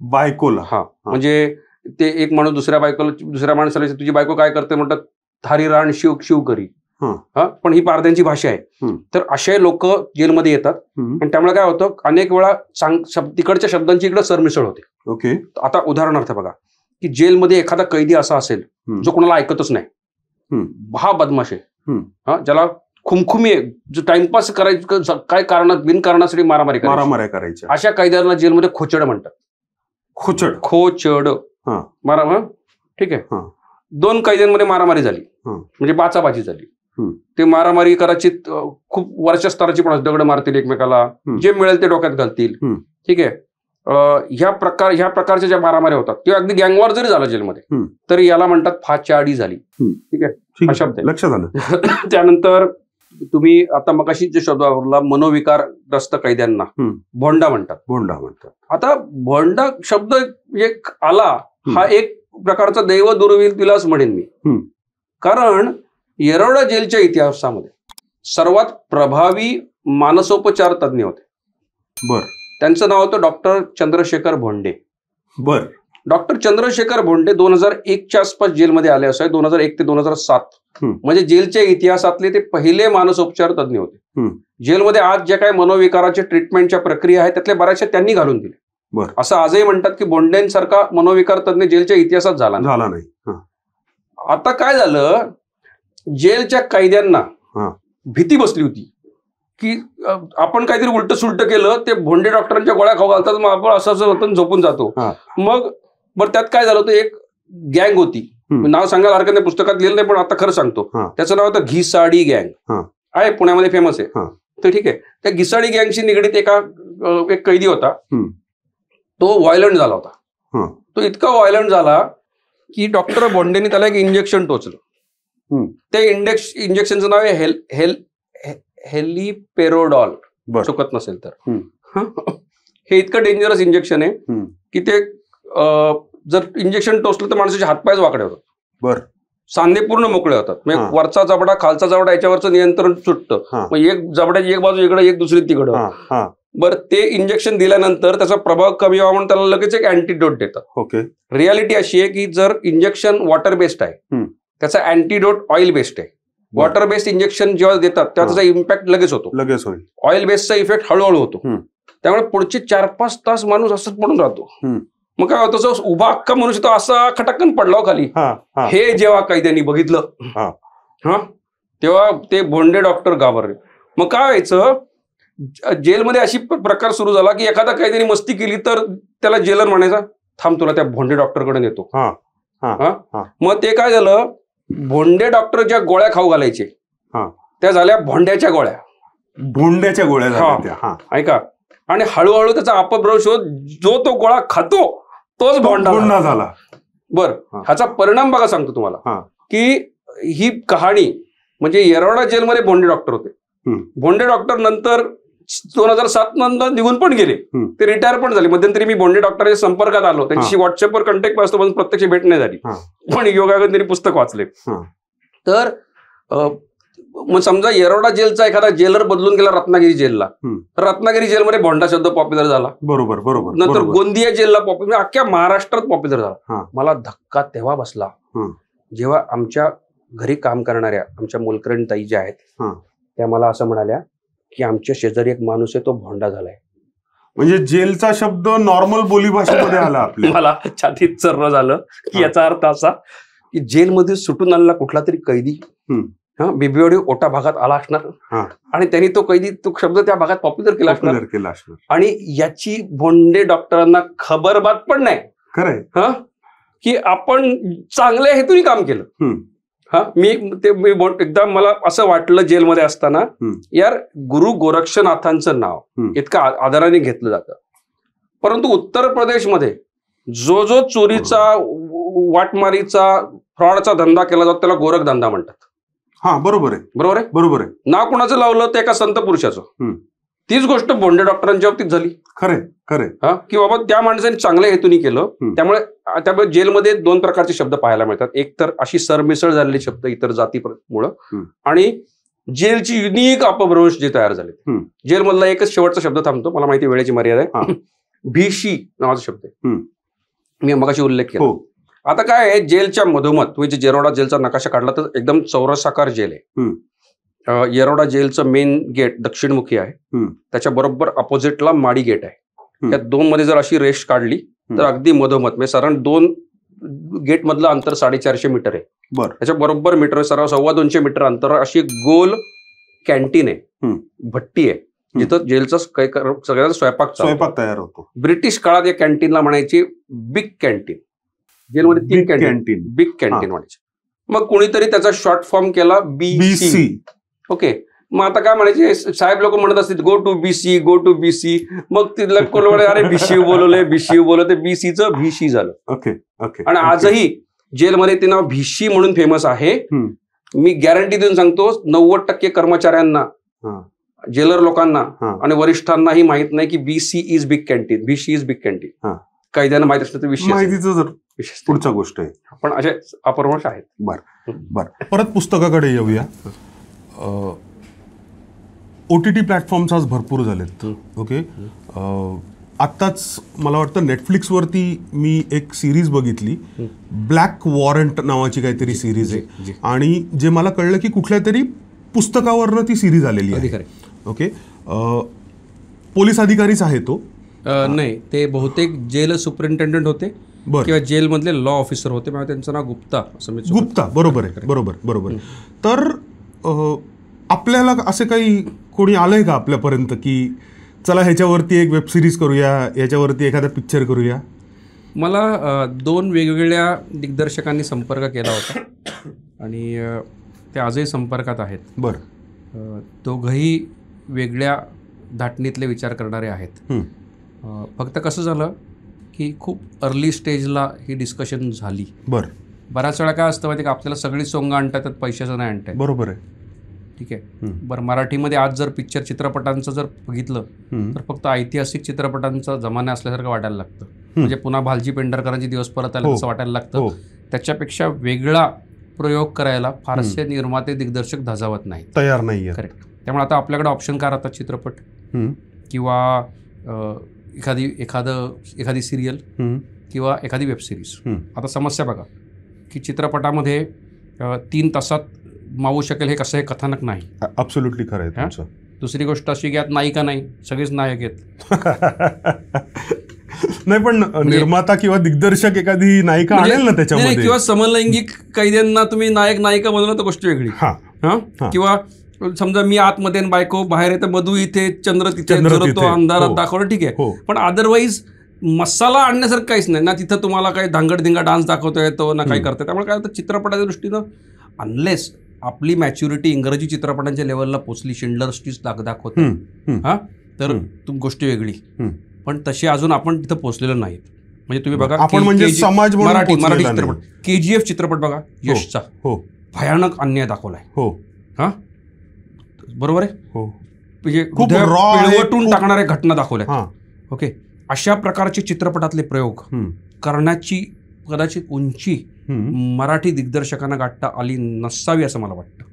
बायकोला? म्हणजे ते एक माणूस दुसऱ्या माणसाला तुझी बायको काय करते म्हणतात, थारी राण शिव शिव करी. पण ही पारध्यांची भाषा आहे. तर असे लोक जेलमध्ये येतात, आणि त्यामुळे काय होतं, अनेक वेळा तिकडच्या शब्दांची इकडे सरमिसळ होते. ओके. आता उदाहरणार्थ बघा, की जेलमध्ये एखादा कैदी असा असेल जो कोणाला ऐकतच नाही, हा बदमाश आहे, ज्याला खुमखुमी आहे, जो टाइमपास करायचं, काय बिनकारणासाठी मारामारी करायची, अशा कैद्यांना जेलमध्ये खोचड म्हणतात. खोचड मारा. ठीक आहे. 2 कैद्यांमध्ये मारामारी झाली, म्हणजे बाचाबाची झाली. ते मारामारी कदाचित खूप वरच्या स्तराची पण, दगड मारतील एकमेकाला, जे मिळेल ते डोक्यात घालतील. ठीक आहे. ह्या प्रकारच्या ज्या मारामारी होतात किंवा अगदी गँगवॉर जरी झालं जेलमध्ये, तरी याला म्हणतात फाचाडी झाली. ठीक आहे, हा शब्द लक्षात आलं. त्यानंतर तुम्ही आता मगाशी जे शब्द वापरला, मनोविकारग्रस्त कैद्यांना भोंडा म्हणतात. आता भोंडा शब्द एक आला, हा एक प्रकारचा दैव दुर्विलास म्हणेन मी, कारण येरवडा जेलच्या इतिहासामध्ये सर्वात प्रभावी मानसोपचार तज्ज्ञ होते. त्यांचं नाव होतं डॉक्टर चंद्रशेखर भोंडे. डॉक्टर चंद्रशेखर भोंडे 2001च्या आसपास जेलमध्ये आले असावे, 2001 ते 2007, म्हणजे जेलच्या इतिहासातले ते पहिले मानसोपचार तज्ज्ञ होते. जेलमध्ये आज ज्या काही मनोविकाराच्या ट्रीटमेंटच्या प्रक्रिया आहेत त्यातल्या बऱ्याचशा त्यांनी घालून दिल्या. असं आजही म्हणतात की भोंडेंसारखा मनोविकार तज्ज्ञ जेलच्या इतिहासात झाला नाही. आता काय झालं, जेलच्या कैद्यांना भीती बसली होती की आपण काहीतरी उलट सुलट केलं, ते भोंडे डॉक्टरांच्या गोळ्या खाऊ घालतात, मग आपण असं झोपून जातो. मग बरं, त्यात काय झालं होतं, एक गँग होती नाव सांगायला हरकत नाही, पुस्तकात लिहिलं नाही, पण आता खरं सांगतो. त्याचं नाव होतं घिसाडी गँग आहे, पुण्यामध्ये फेमस आहे. तर ठीक आहे, त्या घिसाडी गँगशी निगडीत एक कैदी होता, तो व्हायलंट झाला होता. तो इतका व्हायलंट झाला की डॉक्टर बोंडेने त्याला एक इंजेक्शन टोचलं. ते इंजेक्शनचं नाव आहे हेलिपेरोडॉल, चुकत नसेल तर. हे इतकं डेंजरस इंजेक्शन आहे की ते जर इंजेक्शन टोचलं तर माणसाचे हातपायच वाकडे होतात, सांधे पूर्ण मोकळे होतात. म्हणजे वरचा जबडा खालचा जबडा याच्यावरचं नियंत्रण सुटतं. मग एक जबड्याची एक बाजू इकडे, एक दुसरी तिकडं. बरं, ते इंजेक्शन दिल्यानंतर त्याचा प्रभाव कमी व्हावा म्हणून त्याला लगेच एक अँटीडोट देतात. ओके. रियालिटी अशी आहे की जर इंजेक्शन वॉटर बेस्ड आहे, त्याचा अँटीडोट ऑइल बेस्ड आहे. वॉटर बेस्ड इंजेक्शन जेव्हा देतात तेव्हा त्याचा इम्पॅक्ट लगेच होतो, लगेच होईल. ऑइल बेस्डचा इफेक्ट हळूहळू होतो. त्यामुळे पुढचे 4-5 तास माणूस असंच पडून राहतो. मग काय होतं, जो उभा अख्खा मनुष्य तो असा खटकन पडला खाली. हे जेव्हा कैद्यांनी बघितलं तेव्हा ते भोंडे डॉक्टर घाबरले. मग काय व्हायचं, जेलमध्ये अशी प्रकार सुरू झाला की एखादा कैद्याने मस्ती केली तर त्याला जेलर म्हणायचा, थांब तुला त्या भोंडे डॉक्टरकडे नेतो. मग ते काय झालं, भोंडे डॉक्टर ज्या गोळ्या खाऊ घालायचे त्या झाल्या भोंड्याच्या गोळ्या. भोंड्याच्या गोळ्या, ऐका. आणि हळूहळू त्याचा अपभ्रंश होत जो तो गोळा खातो तोच भोंडा झाला. बर, ह्याचा परिणाम बघा सांगतो तुम्हाला की ही कहाणी म्हणजे येरवडा जेलमध्ये भोंडे डॉक्टर होते. भोंडे डॉक्टर नंतर 2007 नंतर निघून पण गेले, ते रिटायर पण झाले. मध्यंतरी मी भोंडे डॉक्टरच्या संपर्कात आलो, त्यांच्याशी व्हॉट्सअपवर कॉन्टॅक्ट असतो, पण प्रत्यक्ष भेट नाही झाली. पण योगायोगाने त्यांनी पुस्तक वाचले. तर मग समजा येरवडा जेलचा एखादा जेलर बदलून गेला रत्नागिरी जेलला, तर रत्नागिरी जेलमध्ये भोंडा शब्द पॉप्युलर झाला. बरोबर बरोबर. नंतर गोंदिया जेलला पॉप्युलर, अख्ख्या महाराष्ट्रात पॉप्युलर झाला. मला धक्का तेव्हा बसला जेव्हा आमच्या घरी काम करणाऱ्या आमच्या मोलकरण ताई ज्या आहेत त्या मला असं म्हणाल्या की आमच्या शेजारी एक माणूस आहे तो भोंडा झालाय. म्हणजे जेलचा शब्द नॉर्मल बोलीभाषेमध्ये आला आपल्या. मला छातीत चर्र झालं की याचा अर्थ असा की जेलमध्ये सुटून आलेला कुठला तरी कैदी बिबिवडी ओटा भागात आला असणार आणि त्यांनी तो कैदी तो शब्द त्या भागात पॉप्युलर केला असणार. आणि याची भोंडे डॉक्टरांना खबरबात पण नाही खरंय की आपण चांगल्या हेतूने काम केलं. मी एकदा मला असं वाटलं जेलमध्ये असताना, यार गुरु गोरक्षनाथांचं नाव इतकं आदराने घेतलं जातं, परंतु उत्तर प्रदेशमध्ये जो जो चोरीचा वाटमारीचा फ्रॉडचा धंदा केला जातो त्याला गोरख धंदा म्हणतात. बरोबर आहे बरोबर आहे बरोबर आहे. नाव कोणाचं लावलं ते एका संत पुरुषाचं. तीच गोष्ट भोंडे डॉक्टरांच्या बाबतीत झाली. खरे खरे की बाबा त्या माणसाने चांगल्या हेतूने केलं. त्यामुळे जेलमध्ये 2 प्रकारचे शब्द पाहायला मिळतात. एक तर अशी सरमिसळ झालेले शब्द इतर जातीमुळं, आणि जेलची युनिक अपभ्रंश जे तयार झाले. जेलमधला एकच शेवटचा शब्द थांबतो, मला माहिती वेळेची मर्यादा आहे. भीशी नावाचा शब्द आहे, मी मगाशी उल्लेख केला. आता काय आहे, जेलच्या मधोमध तुम्ही जे येरवडा जेलचा नकाशा काढला तर एकदम चौरसाकार जेल आहे. येरवडा जेलचं मेन गेट दक्षिणमुखी आहे, त्याच्या बरोबर अपोजिटला माडी गेट आहे. त्या 2 मध्ये जर अशी रेष काढली तर अगदी मधोमध म्हणजे साधारण 2 गेट मधलं अंतर 450 मीटर आहे. त्याच्या बरोबर मीटर सराव 225 मीटर अंतर अशी गोल कॅन्टीन आहे, भट्टी आहे, जिथं जेलचा सगळ्यांचा स्वयंपाक तयार होतो. ब्रिटिश काळात या कॅन्टीनला म्हणायची बिग कॅन्टीन. जेलमध्ये 3 कॅन्टीन, बिग कॅन्टीन म्हणायची. मग कोणीतरी त्याचा शॉर्ट फॉर्म केला BC. ओके, मग आता काय म्हणायचे, साहेब लोक म्हणत असतील go to BC, go to BC. मग तिथला कोण म्हणे अरे BC बोलवलंय, BC बोलवते, BCचं VC झालं. Okay okay. आणि आजही जेलमध्ये ते नाव VC म्हणून फेमस आहे. मी गॅरंटी देऊन सांगतो 90% कर्मचाऱ्यांना, जेलर लोकांना आणि वरिष्ठांनाही माहित नाही की BC is big canteen, VC is big canteen. कैद्यांना माहित असतं तर विषय माहितीचं जर पुढचा गोष्ट आहे, पण असे अपभ्रंश आहेत. बर, परत पुस्तकाकडे येऊया. OTT प्लॅटफॉर्म्स आज भरपूर झालेत. ओके, आत्ताच मला वाटतं नेटफ्लिक्सवरती मी एक सिरीज बघितली, ब्लॅक वॉरंट नावाची काहीतरी सिरीज आहे, आणि जे मला कळलं की कुठल्या तरी पुस्तकावरनं ती सिरीज आलेली आहे. ओके, पोलीस अधिकारीच आहे तो? नाही, ते बहुतेक जेल सुपरिंटेंडंट होते किंवा जेलमधले लॉ ऑफिसर होते. त्यांचं नाव गुप्ता असं मी. गुप्ता, बरोबर आहे, बरोबर बरोबर. तर आपल्याला असं काही कोणी आलंय का आपल्यापर्यंत की चला ह्याच्यावरती एक वेब सिरीज करूया, याच्यावरती एखादा पिक्चर करूया? मला 2 वेगवेगळ्या दिग्दर्शकांनी संपर्क केला होता आणि ते आजही संपर्कात आहेत. बरं. दोघंही वेगळ्या धाटणीतले विचार करणारे आहेत. फक्त कसं झालं की खूप अर्ली स्टेजला ही डिस्कशन झाली. बरं. बऱ्याच वेळा काय असतं माहिती का, आपल्याला सगळी सोंग आणता येतात, पैशाचं नाही आणता येत. बरोबर आहे. ठीक आहे. बरं, मराठीमध्ये आज जर पिक्चर चित्रपटांचं जर बघितलं तर फक्त ऐतिहासिक चित्रपटांचा जमाना असल्यासारखं वाटायला लागतं. म्हणजे पुन्हा भालजी पेंढारकरांचे दिवस परत आले असं वाटायला लागतं. त्याच्यापेक्षा वेगळा प्रयोग करायला फारसे निर्माते दिग्दर्शक धाजावत नाही, तयार नाही. करेक्ट. त्यामुळे आता आपल्याकडे ऑप्शन काय राहतात, चित्रपट किंवा एखादी सिरियल किंवा एखादी वेब सिरीज. आता समस्या बघा की चित्रपटामध्ये 3 तासात मावू शकेल हे कसं हे कथानक नाही. ॲब्सोल्युटली खरं आहे तुमचं. दुसरी गोष्ट अशी की यात नायिका नाही, सगळेच नायक आहेत. नाही, पण निर्माता किंवा दिग्दर्शक एखादी नायिका आणेल ना त्याच्यामध्ये, किंवा समलैंगिक कैद्यांना तुम्ही नायक नायिका बनवलं तर गोष्ट वेगळी. किंवा समजा मी आतमध्ये बायको बाहेर येतं, मधू इथे चंद्र तिथे, तो अंधारात दाखवलं, ठीक आहे. पण अदरवाईज मसाला आणण्यासारखं काहीच नाही ना. तिथं तुम्हाला काही धांगडधिंगा डान्स दाखवता येतो ना, काही करता. त्यामुळे काय होतं, चित्रपटाच्या दृष्टीनं अनलेस आपली मॅच्युरिटी इंग्रजी चित्रपटांच्या लेवलला पोचली, शिंडलर स्ट्रीट दाखवतो तर गोष्टी वेगळी. पण तशी अजून आपण तिथं पोचलेलो नाहीत. म्हणजे तुम्ही बघा, आपण म्हणजे समाज मराठी चित्रपट, KGF चित्रपट बघा, यशचा भयानक अन्याय दाखवलाय. बरोबर आहे. म्हणजे पिळवटून टाकणाऱ्या घटना दाखवल्या. ओके, अशा प्रकारचे चित्रपटातले प्रयोग करण्याची कदाचित उंची मराठी दिग्दर्शकांना गाठता आली नसावी असं मला वाटतं.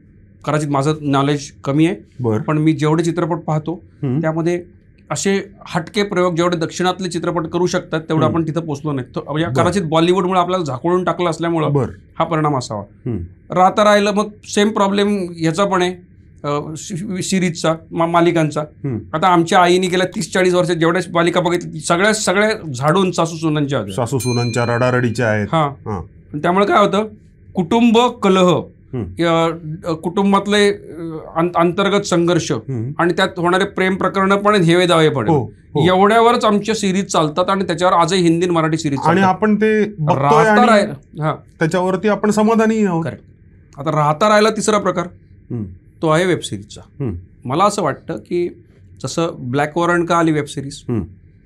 कदाचित माझं नॉलेज कमी आहे, पण मी जेवढे चित्रपट पाहतो त्यामध्ये असे हटके प्रयोग जेवढे दक्षिणातले चित्रपट करू शकतात तेवढं आपण तिथं पोहोचलो नाही. म्हणजे कदाचित बॉलिवूडमुळे आपल्याला झाकळून टाकलं असल्यामुळं हा परिणाम असावा. राहता राहिलं मग सेम प्रॉब्लेम ह्याचा पण आहे, सिरीजचा, मालिकांचा. आता आमच्या आईने गेल्या 30-40 वर्षात जेवढ्या मालिका बघितल्या सगळ्या झाडून सासू सुनांच्या रडारडीच्या आहेत. त्यामुळे काय होतं, कुटुंब कलह, कुटुंबातले अंतर्गत संघर्ष आणि त्यात होणारे प्रेम प्रकरण पण हेवे दावे पण एवढ्यावरच आमच्या सिरीज चालतात आणि त्याच्यावर आजही हिंदी मराठी सिरीज आणि आपण ते त्याच्यावरती आपण समाधानी आहोत. आता राहता राहिला तिसरा प्रकार, तो आहे वेब सिरीजचा. मला असं वाटतं की जसं ब्लॅक वॉरंट का आली वेब सिरीज,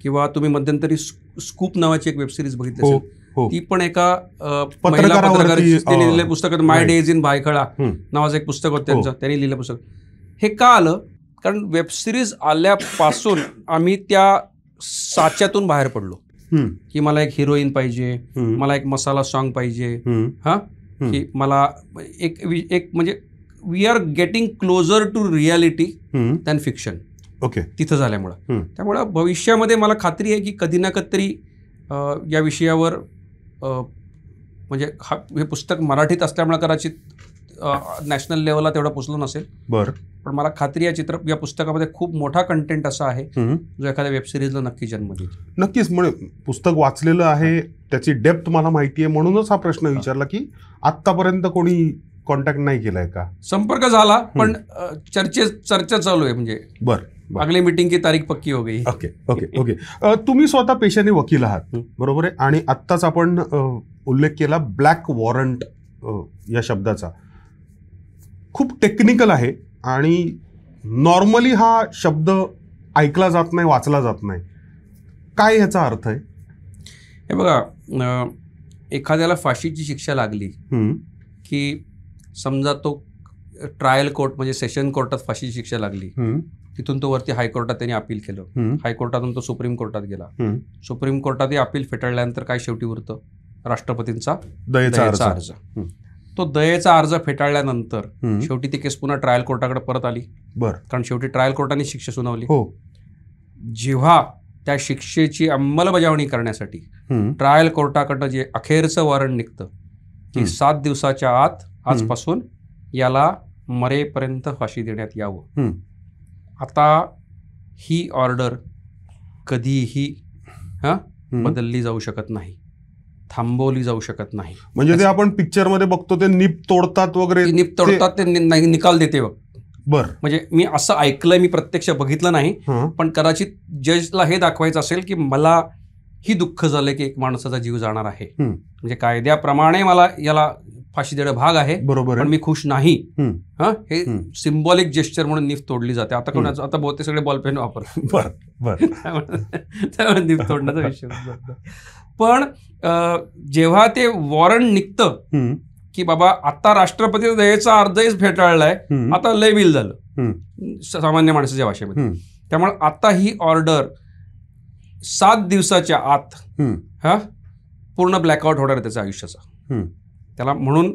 किंवा तुम्ही मध्यंतरी स्कूप नावाची एक वेब सिरीज बघितली असेल, ती पण एका पत्रकाराची लिहिलेलं पुस्तक, माय डेज इन भायखळा नावाचं एक पुस्तक होतं त्यांचं, त्यांनी लिहिलं पुस्तक. हे का आलं, कारण वेब सिरीज आल्यापासून आम्ही त्या साच्यातून बाहेर पडलो की मला एक हिरोईन पाहिजे, मला एक मसाला सॉन्ग पाहिजे, की मला एक म्हणजे we are getting closer to reality than fiction. Okay, तिथं झाल्यामुळं. त्यामुळं भविष्यामध्ये मला खात्री आहे की कधी ना कधी या विषयावर म्हणजे हे पुस्तक मराठीत असल्यामुळे कदाचित नॅशनल लेवलला तेवढं पोचलं नसेल. पण मला खात्री आहे या पुस्तकामध्ये खूप मोठा कंटेंट असा आहे जो एखाद्या वेब सिरीजला नक्की जन्म देईल. नक्कीच. म्हणजे पुस्तक वाचलेलं आहे, त्याची डेप्थ मला माहिती आहे, म्हणूनच हा प्रश्न विचारला की आतापर्यंत कोणी कॉन्टॅक्ट नाही केलाय का? संपर्क झाला, पण चर्चा चालू आहे. म्हणजे अगली मीटिंग की तारीख पक्की हो गई. Okay okay okay. तुम्ही स्वतः पेशाने वकील आहात, बरोबर आहे, आणि आत्ताच आपण उल्लेख केला ब्लॅक वॉरंट या शब्दाचा. खूप टेक्निकल आहे आणि नॉर्मली हा शब्द ऐकला जात नाही, वाचला जात नाही. काय ह्याचा अर्थ आहे? हे बघा, एखाद्याला फाशीची शिक्षा लागली की समजा तो ट्रायल कोर्ट म्हणजे सेशन कोर्टात फाशीची शिक्षा लागली, तिथून तो वरती हायकोर्टात त्यांनी अपील केलं, हायकोर्टातून तो सुप्रीम कोर्टात गेला, सुप्रीम कोर्टातही अपील फेटाळल्यानंतर काय शेवटी उरतं, राष्ट्रपतींचा दयेचा अर्ज. तो दयेचा अर्ज फेटाळल्यानंतर शेवटी ती केस पुन्हा ट्रायल कोर्टाकडे परत आली, कारण शेवटी ट्रायल कोर्टाने शिक्षा सुनावली. जेव्हा त्या शिक्षेची अंमलबजावणी करण्यासाठी ट्रायल कोर्टाकडनं जे अखेरचं वॉरंट निघतं की 7 दिवसाच्या आत आजपासून याला मरेपर्यंत फाशी देण्यात यावं, आता ही ऑर्डर कधीही बदलली जाऊ शकत नाही, थांबवली जाऊ शकत नाही. म्हणजे ते आपण पिक्चर मध्ये बघतो ते निप तोडतात वगैरे, ते निकाल देते. म्हणजे मी असं ऐकलंय, मी प्रत्यक्ष बघितलं नाही, पण कदाचित जजला हे दाखवायचं असेल की मला ही दुःख झालं की एक माणसाचा जीव जाणार आहे, म्हणजे कायद्याप्रमाणे मला याला फाशी देणं भाग आहे, बरोबर, पण मी खुश नाही. हे सिम्बॉलिक जेस्चर म्हणून नीफ तोडली जाते. आता कोण आता बहुतेक सगळे बॉलपेन वापरतात, त्यामुळे नीफ तोडण्याचा विषय. पण जेव्हा ते वॉरंट निघतं की बाबा आता राष्ट्रपती दयेचा अर्धच फेटाळलाय, आता लय बिल झालं सामान्य माणसाच्या भाषेमध्ये, त्यामुळे आता ही ऑर्डर 7 दिवसाच्या आत पूर्ण ब्लॅकआउट होणार आहे त्याच्या आयुष्याचा. त्याला म्हणून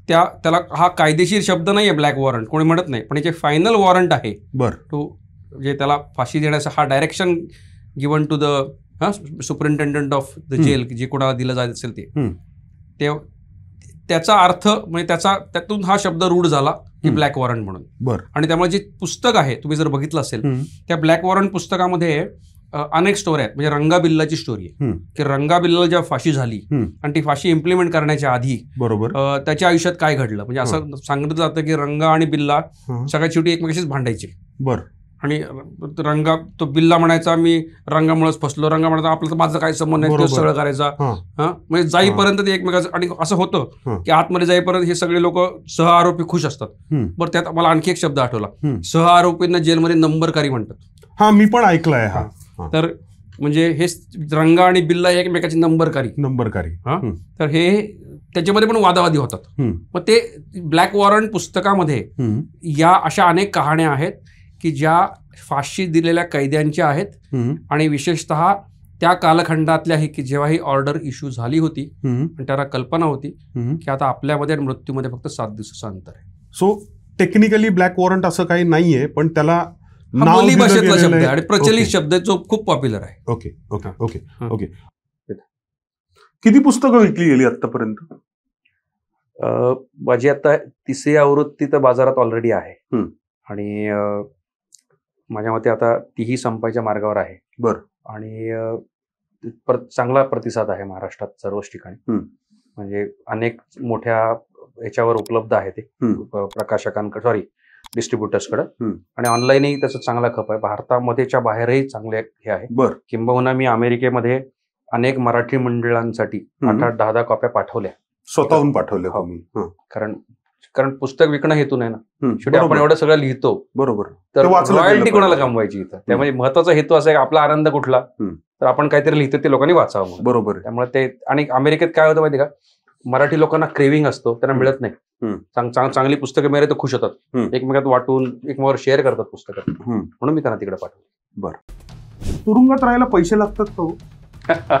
त्याला हा कायदेशीर शब्द नाही आहे ब्लॅक वॉरंट, कोणी म्हणत नाही, पण जे फायनल वॉरंट आहे टू जे त्याला फाशी देण्याचा हा direction given to the superintendent of the jail, जे कोणाला दिलं जात असेल ते त्याचा अर्थ म्हणजे त्यातून हा शब्द रूढ झाला की ब्लॅक वॉरंट म्हणून. आणि त्यामुळे जे पुस्तक आहे तुम्ही जर बघितलं असेल त्या ब्लॅक वॉरंट पुस्तकामध्ये अनेक स्टोरी आहेत. म्हणजे रंगा बिल्लाची स्टोरी आहे की रंगा बिल्लाला जेव्हा फाशी झाली आणि ती फाशी इम्प्लिमेंट करण्याच्या आधी त्याच्या आयुष्यात काय घडलं. म्हणजे असं सांगितलं जातं की रंगा आणि बिल्ला सगळ्यात शेवटी एकमेकाशीच भांडायचे. आणि रंगा तो बिल्ला म्हणायचा मी रंगामुळेच फसलो, रंगा म्हणायचा आपलं माझं काय संबंध नाही, सगळं करायचा. म्हणजे जाईपर्यंत ते एकमेकाचं. आणि असं होतं की आतमध्ये जाईपर्यंत हे सगळे लोक सह आरोपी खुश असतात. बरं, त्यात मला आणखी एक शब्द आठवला, सह आरोपींना जेलमध्ये नंबरकारी म्हणतात. हा, मी पण ऐकलंय. तर म्हणजे हे रंगा आणि बिल्ला एकमेकाची नंबरकारी. तर हे त्याच्यामध्ये पण वादावादी होतात. मग ते ब्लॅक वॉरंट पुस्तकामध्ये या अशा अनेक कहाण्या आहेत की ज्या फाशी दिलेल्या कैद्यांच्या आहेत आणि विशेषतः त्या कालखंडातल्या आहे की जेव्हा ही ऑर्डर इश्यू झाली होती आणि त्याला कल्पना होती की आता आपल्यामध्ये आणि मृत्यूमध्ये फक्त 7 दिवसाचं अंतर आहे. सो टेक्निकली ब्लॅक वॉरंट असं काही नाहीये, पण त्याला बोली भाषेतला शब्द आहे आणि प्रचलित शब्द जो खूप पॉप्युलर आहे. ओके. किती पुस्तकं विकली गेली आतापर्यंत? माझी आता 3री आवृत्ती तर बाजारात ऑलरेडी आहे आणि माझ्या मते आता तीही संपायच्या मार्गावर आहे. आणि चांगला प्रतिसाद आहे महाराष्ट्रात सर्वच ठिकाणी. म्हणजे अनेक मोठ्या याच्यावर उपलब्ध आहे ते प्रकाशकांकडे, डिस्ट्रीब्युटर्सकडे, आणि ऑनलाईनही त्याचा चांगला खप आहे. भारतामध्येच्या बाहेरही चांगले हे आहे. किंबहुना मी अमेरिकेमध्ये अनेक मराठी मंडळांसाठी 8-10 कॉप्या पाठवल्या, स्वतःहून पाठवल्या. कारण पुस्तक विकणं हेतू नाही ना, शेवटी आपण एवढं सगळं लिहितो, बरोबर, तर रॉयल्टी कोणाला कमवायची इथं. त्यामुळे महत्वाचा हेतू असा आहे आपला आनंद कुठला, तर आपण काहीतरी लिहितो ते लोकांनी वाचावं. बरोबर. त्यामुळे ते, आणि अमेरिकेत काय होतं माहिती का, मराठी लोकांना क्रेविंग असतो, त्यांना मिळत नाही. चांगली पुस्तकं मिळाली तर खुश होतात, एकमेकात वाटून एकमेकावर शेअर करतात पुस्तकात, म्हणून मी त्यांना तिकडे पाठवलं. बरं. तुरुंगात राहायला पैसे लागतात का?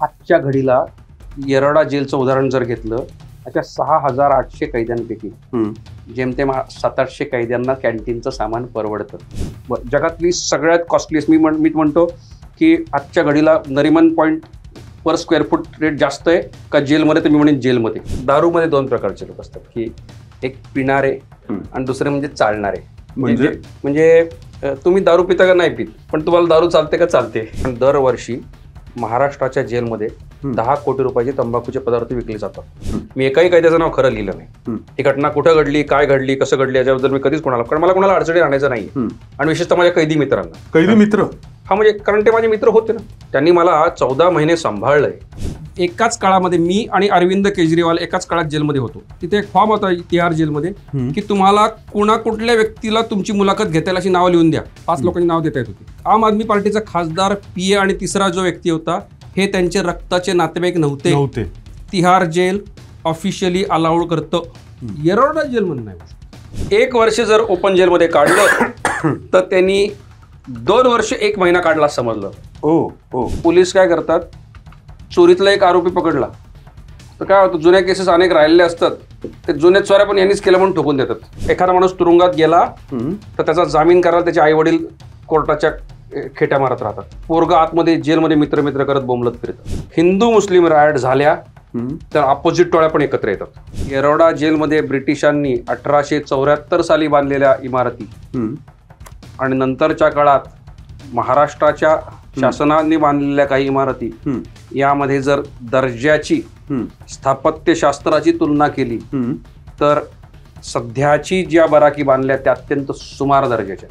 आजच्या घडीला येरवडा जेलचं उदाहरण जर घेतलं, अशा 6,800 कैद्यांपैकी जेमतेम 700-800 कैद्यांना कॅन्टीनचं सामान परवडतं. जगातली सगळ्यात कॉस्टलीस्ट मी म्हणतो की आजच्या घडीला Nariman point per square foot rate जास्त आहे का जेलमध्ये, तर मी म्हणेन जेलमध्ये. दारूमध्ये 2 प्रकारचे लोक असतात, की एक पिणारे आणि दुसरे म्हणजे चालणारे. म्हणजे तुम्ही दारू पिता का नाही पित, पण तुम्हाला दारू चालते का चालते. पण दरवर्षी महाराष्ट्राच्या जेलमध्ये 10 कोटी रुपयाचे तंबाखूचे पदार्थ विकले जातात. मी एकाही कैद्याचं नाव खरं लिहिलं नाही. ही घटना कुठं घडली, काय घडली, कसं घडली याच्याबद्दल मी कधीच कोणाला, कारण मला कोणाला अडचणी आणायचं नाही. आणि विशेषतः माझ्या कैदी मित्रांना. कैदी मित्र? हा, म्हणजे कारण ते माझे मित्र होते ना, त्यांनी मला 14 महिने सांभाळलंय. एकाच काळामध्ये मी आणि अरविंद केजरीवाल एकाच काळात जेलमध्ये होतो. तिथे एक फॉर्म होता तिहार जेलमध्ये की तुम्हाला कुठल्या व्यक्तीला तुमची मुलाखत घेतायला अशी नावं लिहून द्या. 5 लोकांची नाव देता येत होती. आम आदमी पार्टीचा खासदार PA आणि तिसरा जो व्यक्ती होता हे त्यांचे रक्ताचे नातेवाईक नव्हते. तिहार जेल ऑफिशियली अलाउड करतं, येरवडा जेलमध्ये नाही. 1 वर्ष जर ओपन जेलमध्ये काढलं तर त्यांनी 2 वर्ष 1 महिना काढला समजलं. पोलीस काय करतात, चोरीतला एक आरोपी पकडला तर काय होतं, जुन्या केसेस अनेक राहिलेले असतात, ते जुन्या चोऱ्या पण यांनीच केलं म्हणून ठोकून देतात. एखादा माणूस तुरुंगात गेला तर त्याचा जामीन करायला त्याचे आई वडील कोर्टाच्या खेट्या मारत राहतात. पोरगा आतमध्ये जेलमध्ये मित्र करत बोंबलत फिरतात. हिंदू मुस्लिम रायट झाल्या तर अपोजिट टोळ्या पण एकत्र येतात. येरवडा जेलमध्ये ब्रिटिशांनी 1874 साली बांधलेल्या इमारती आणि नंतरच्या काळात महाराष्ट्राच्या शासनाने बांधलेल्या काही इमारती, यामध्ये जर दर्जाची स्थापत्यशास्त्राची तुलना केली तर सध्याची ज्या बराकी बांधल्या त्या अत्यंत सुमार दर्जाच्या.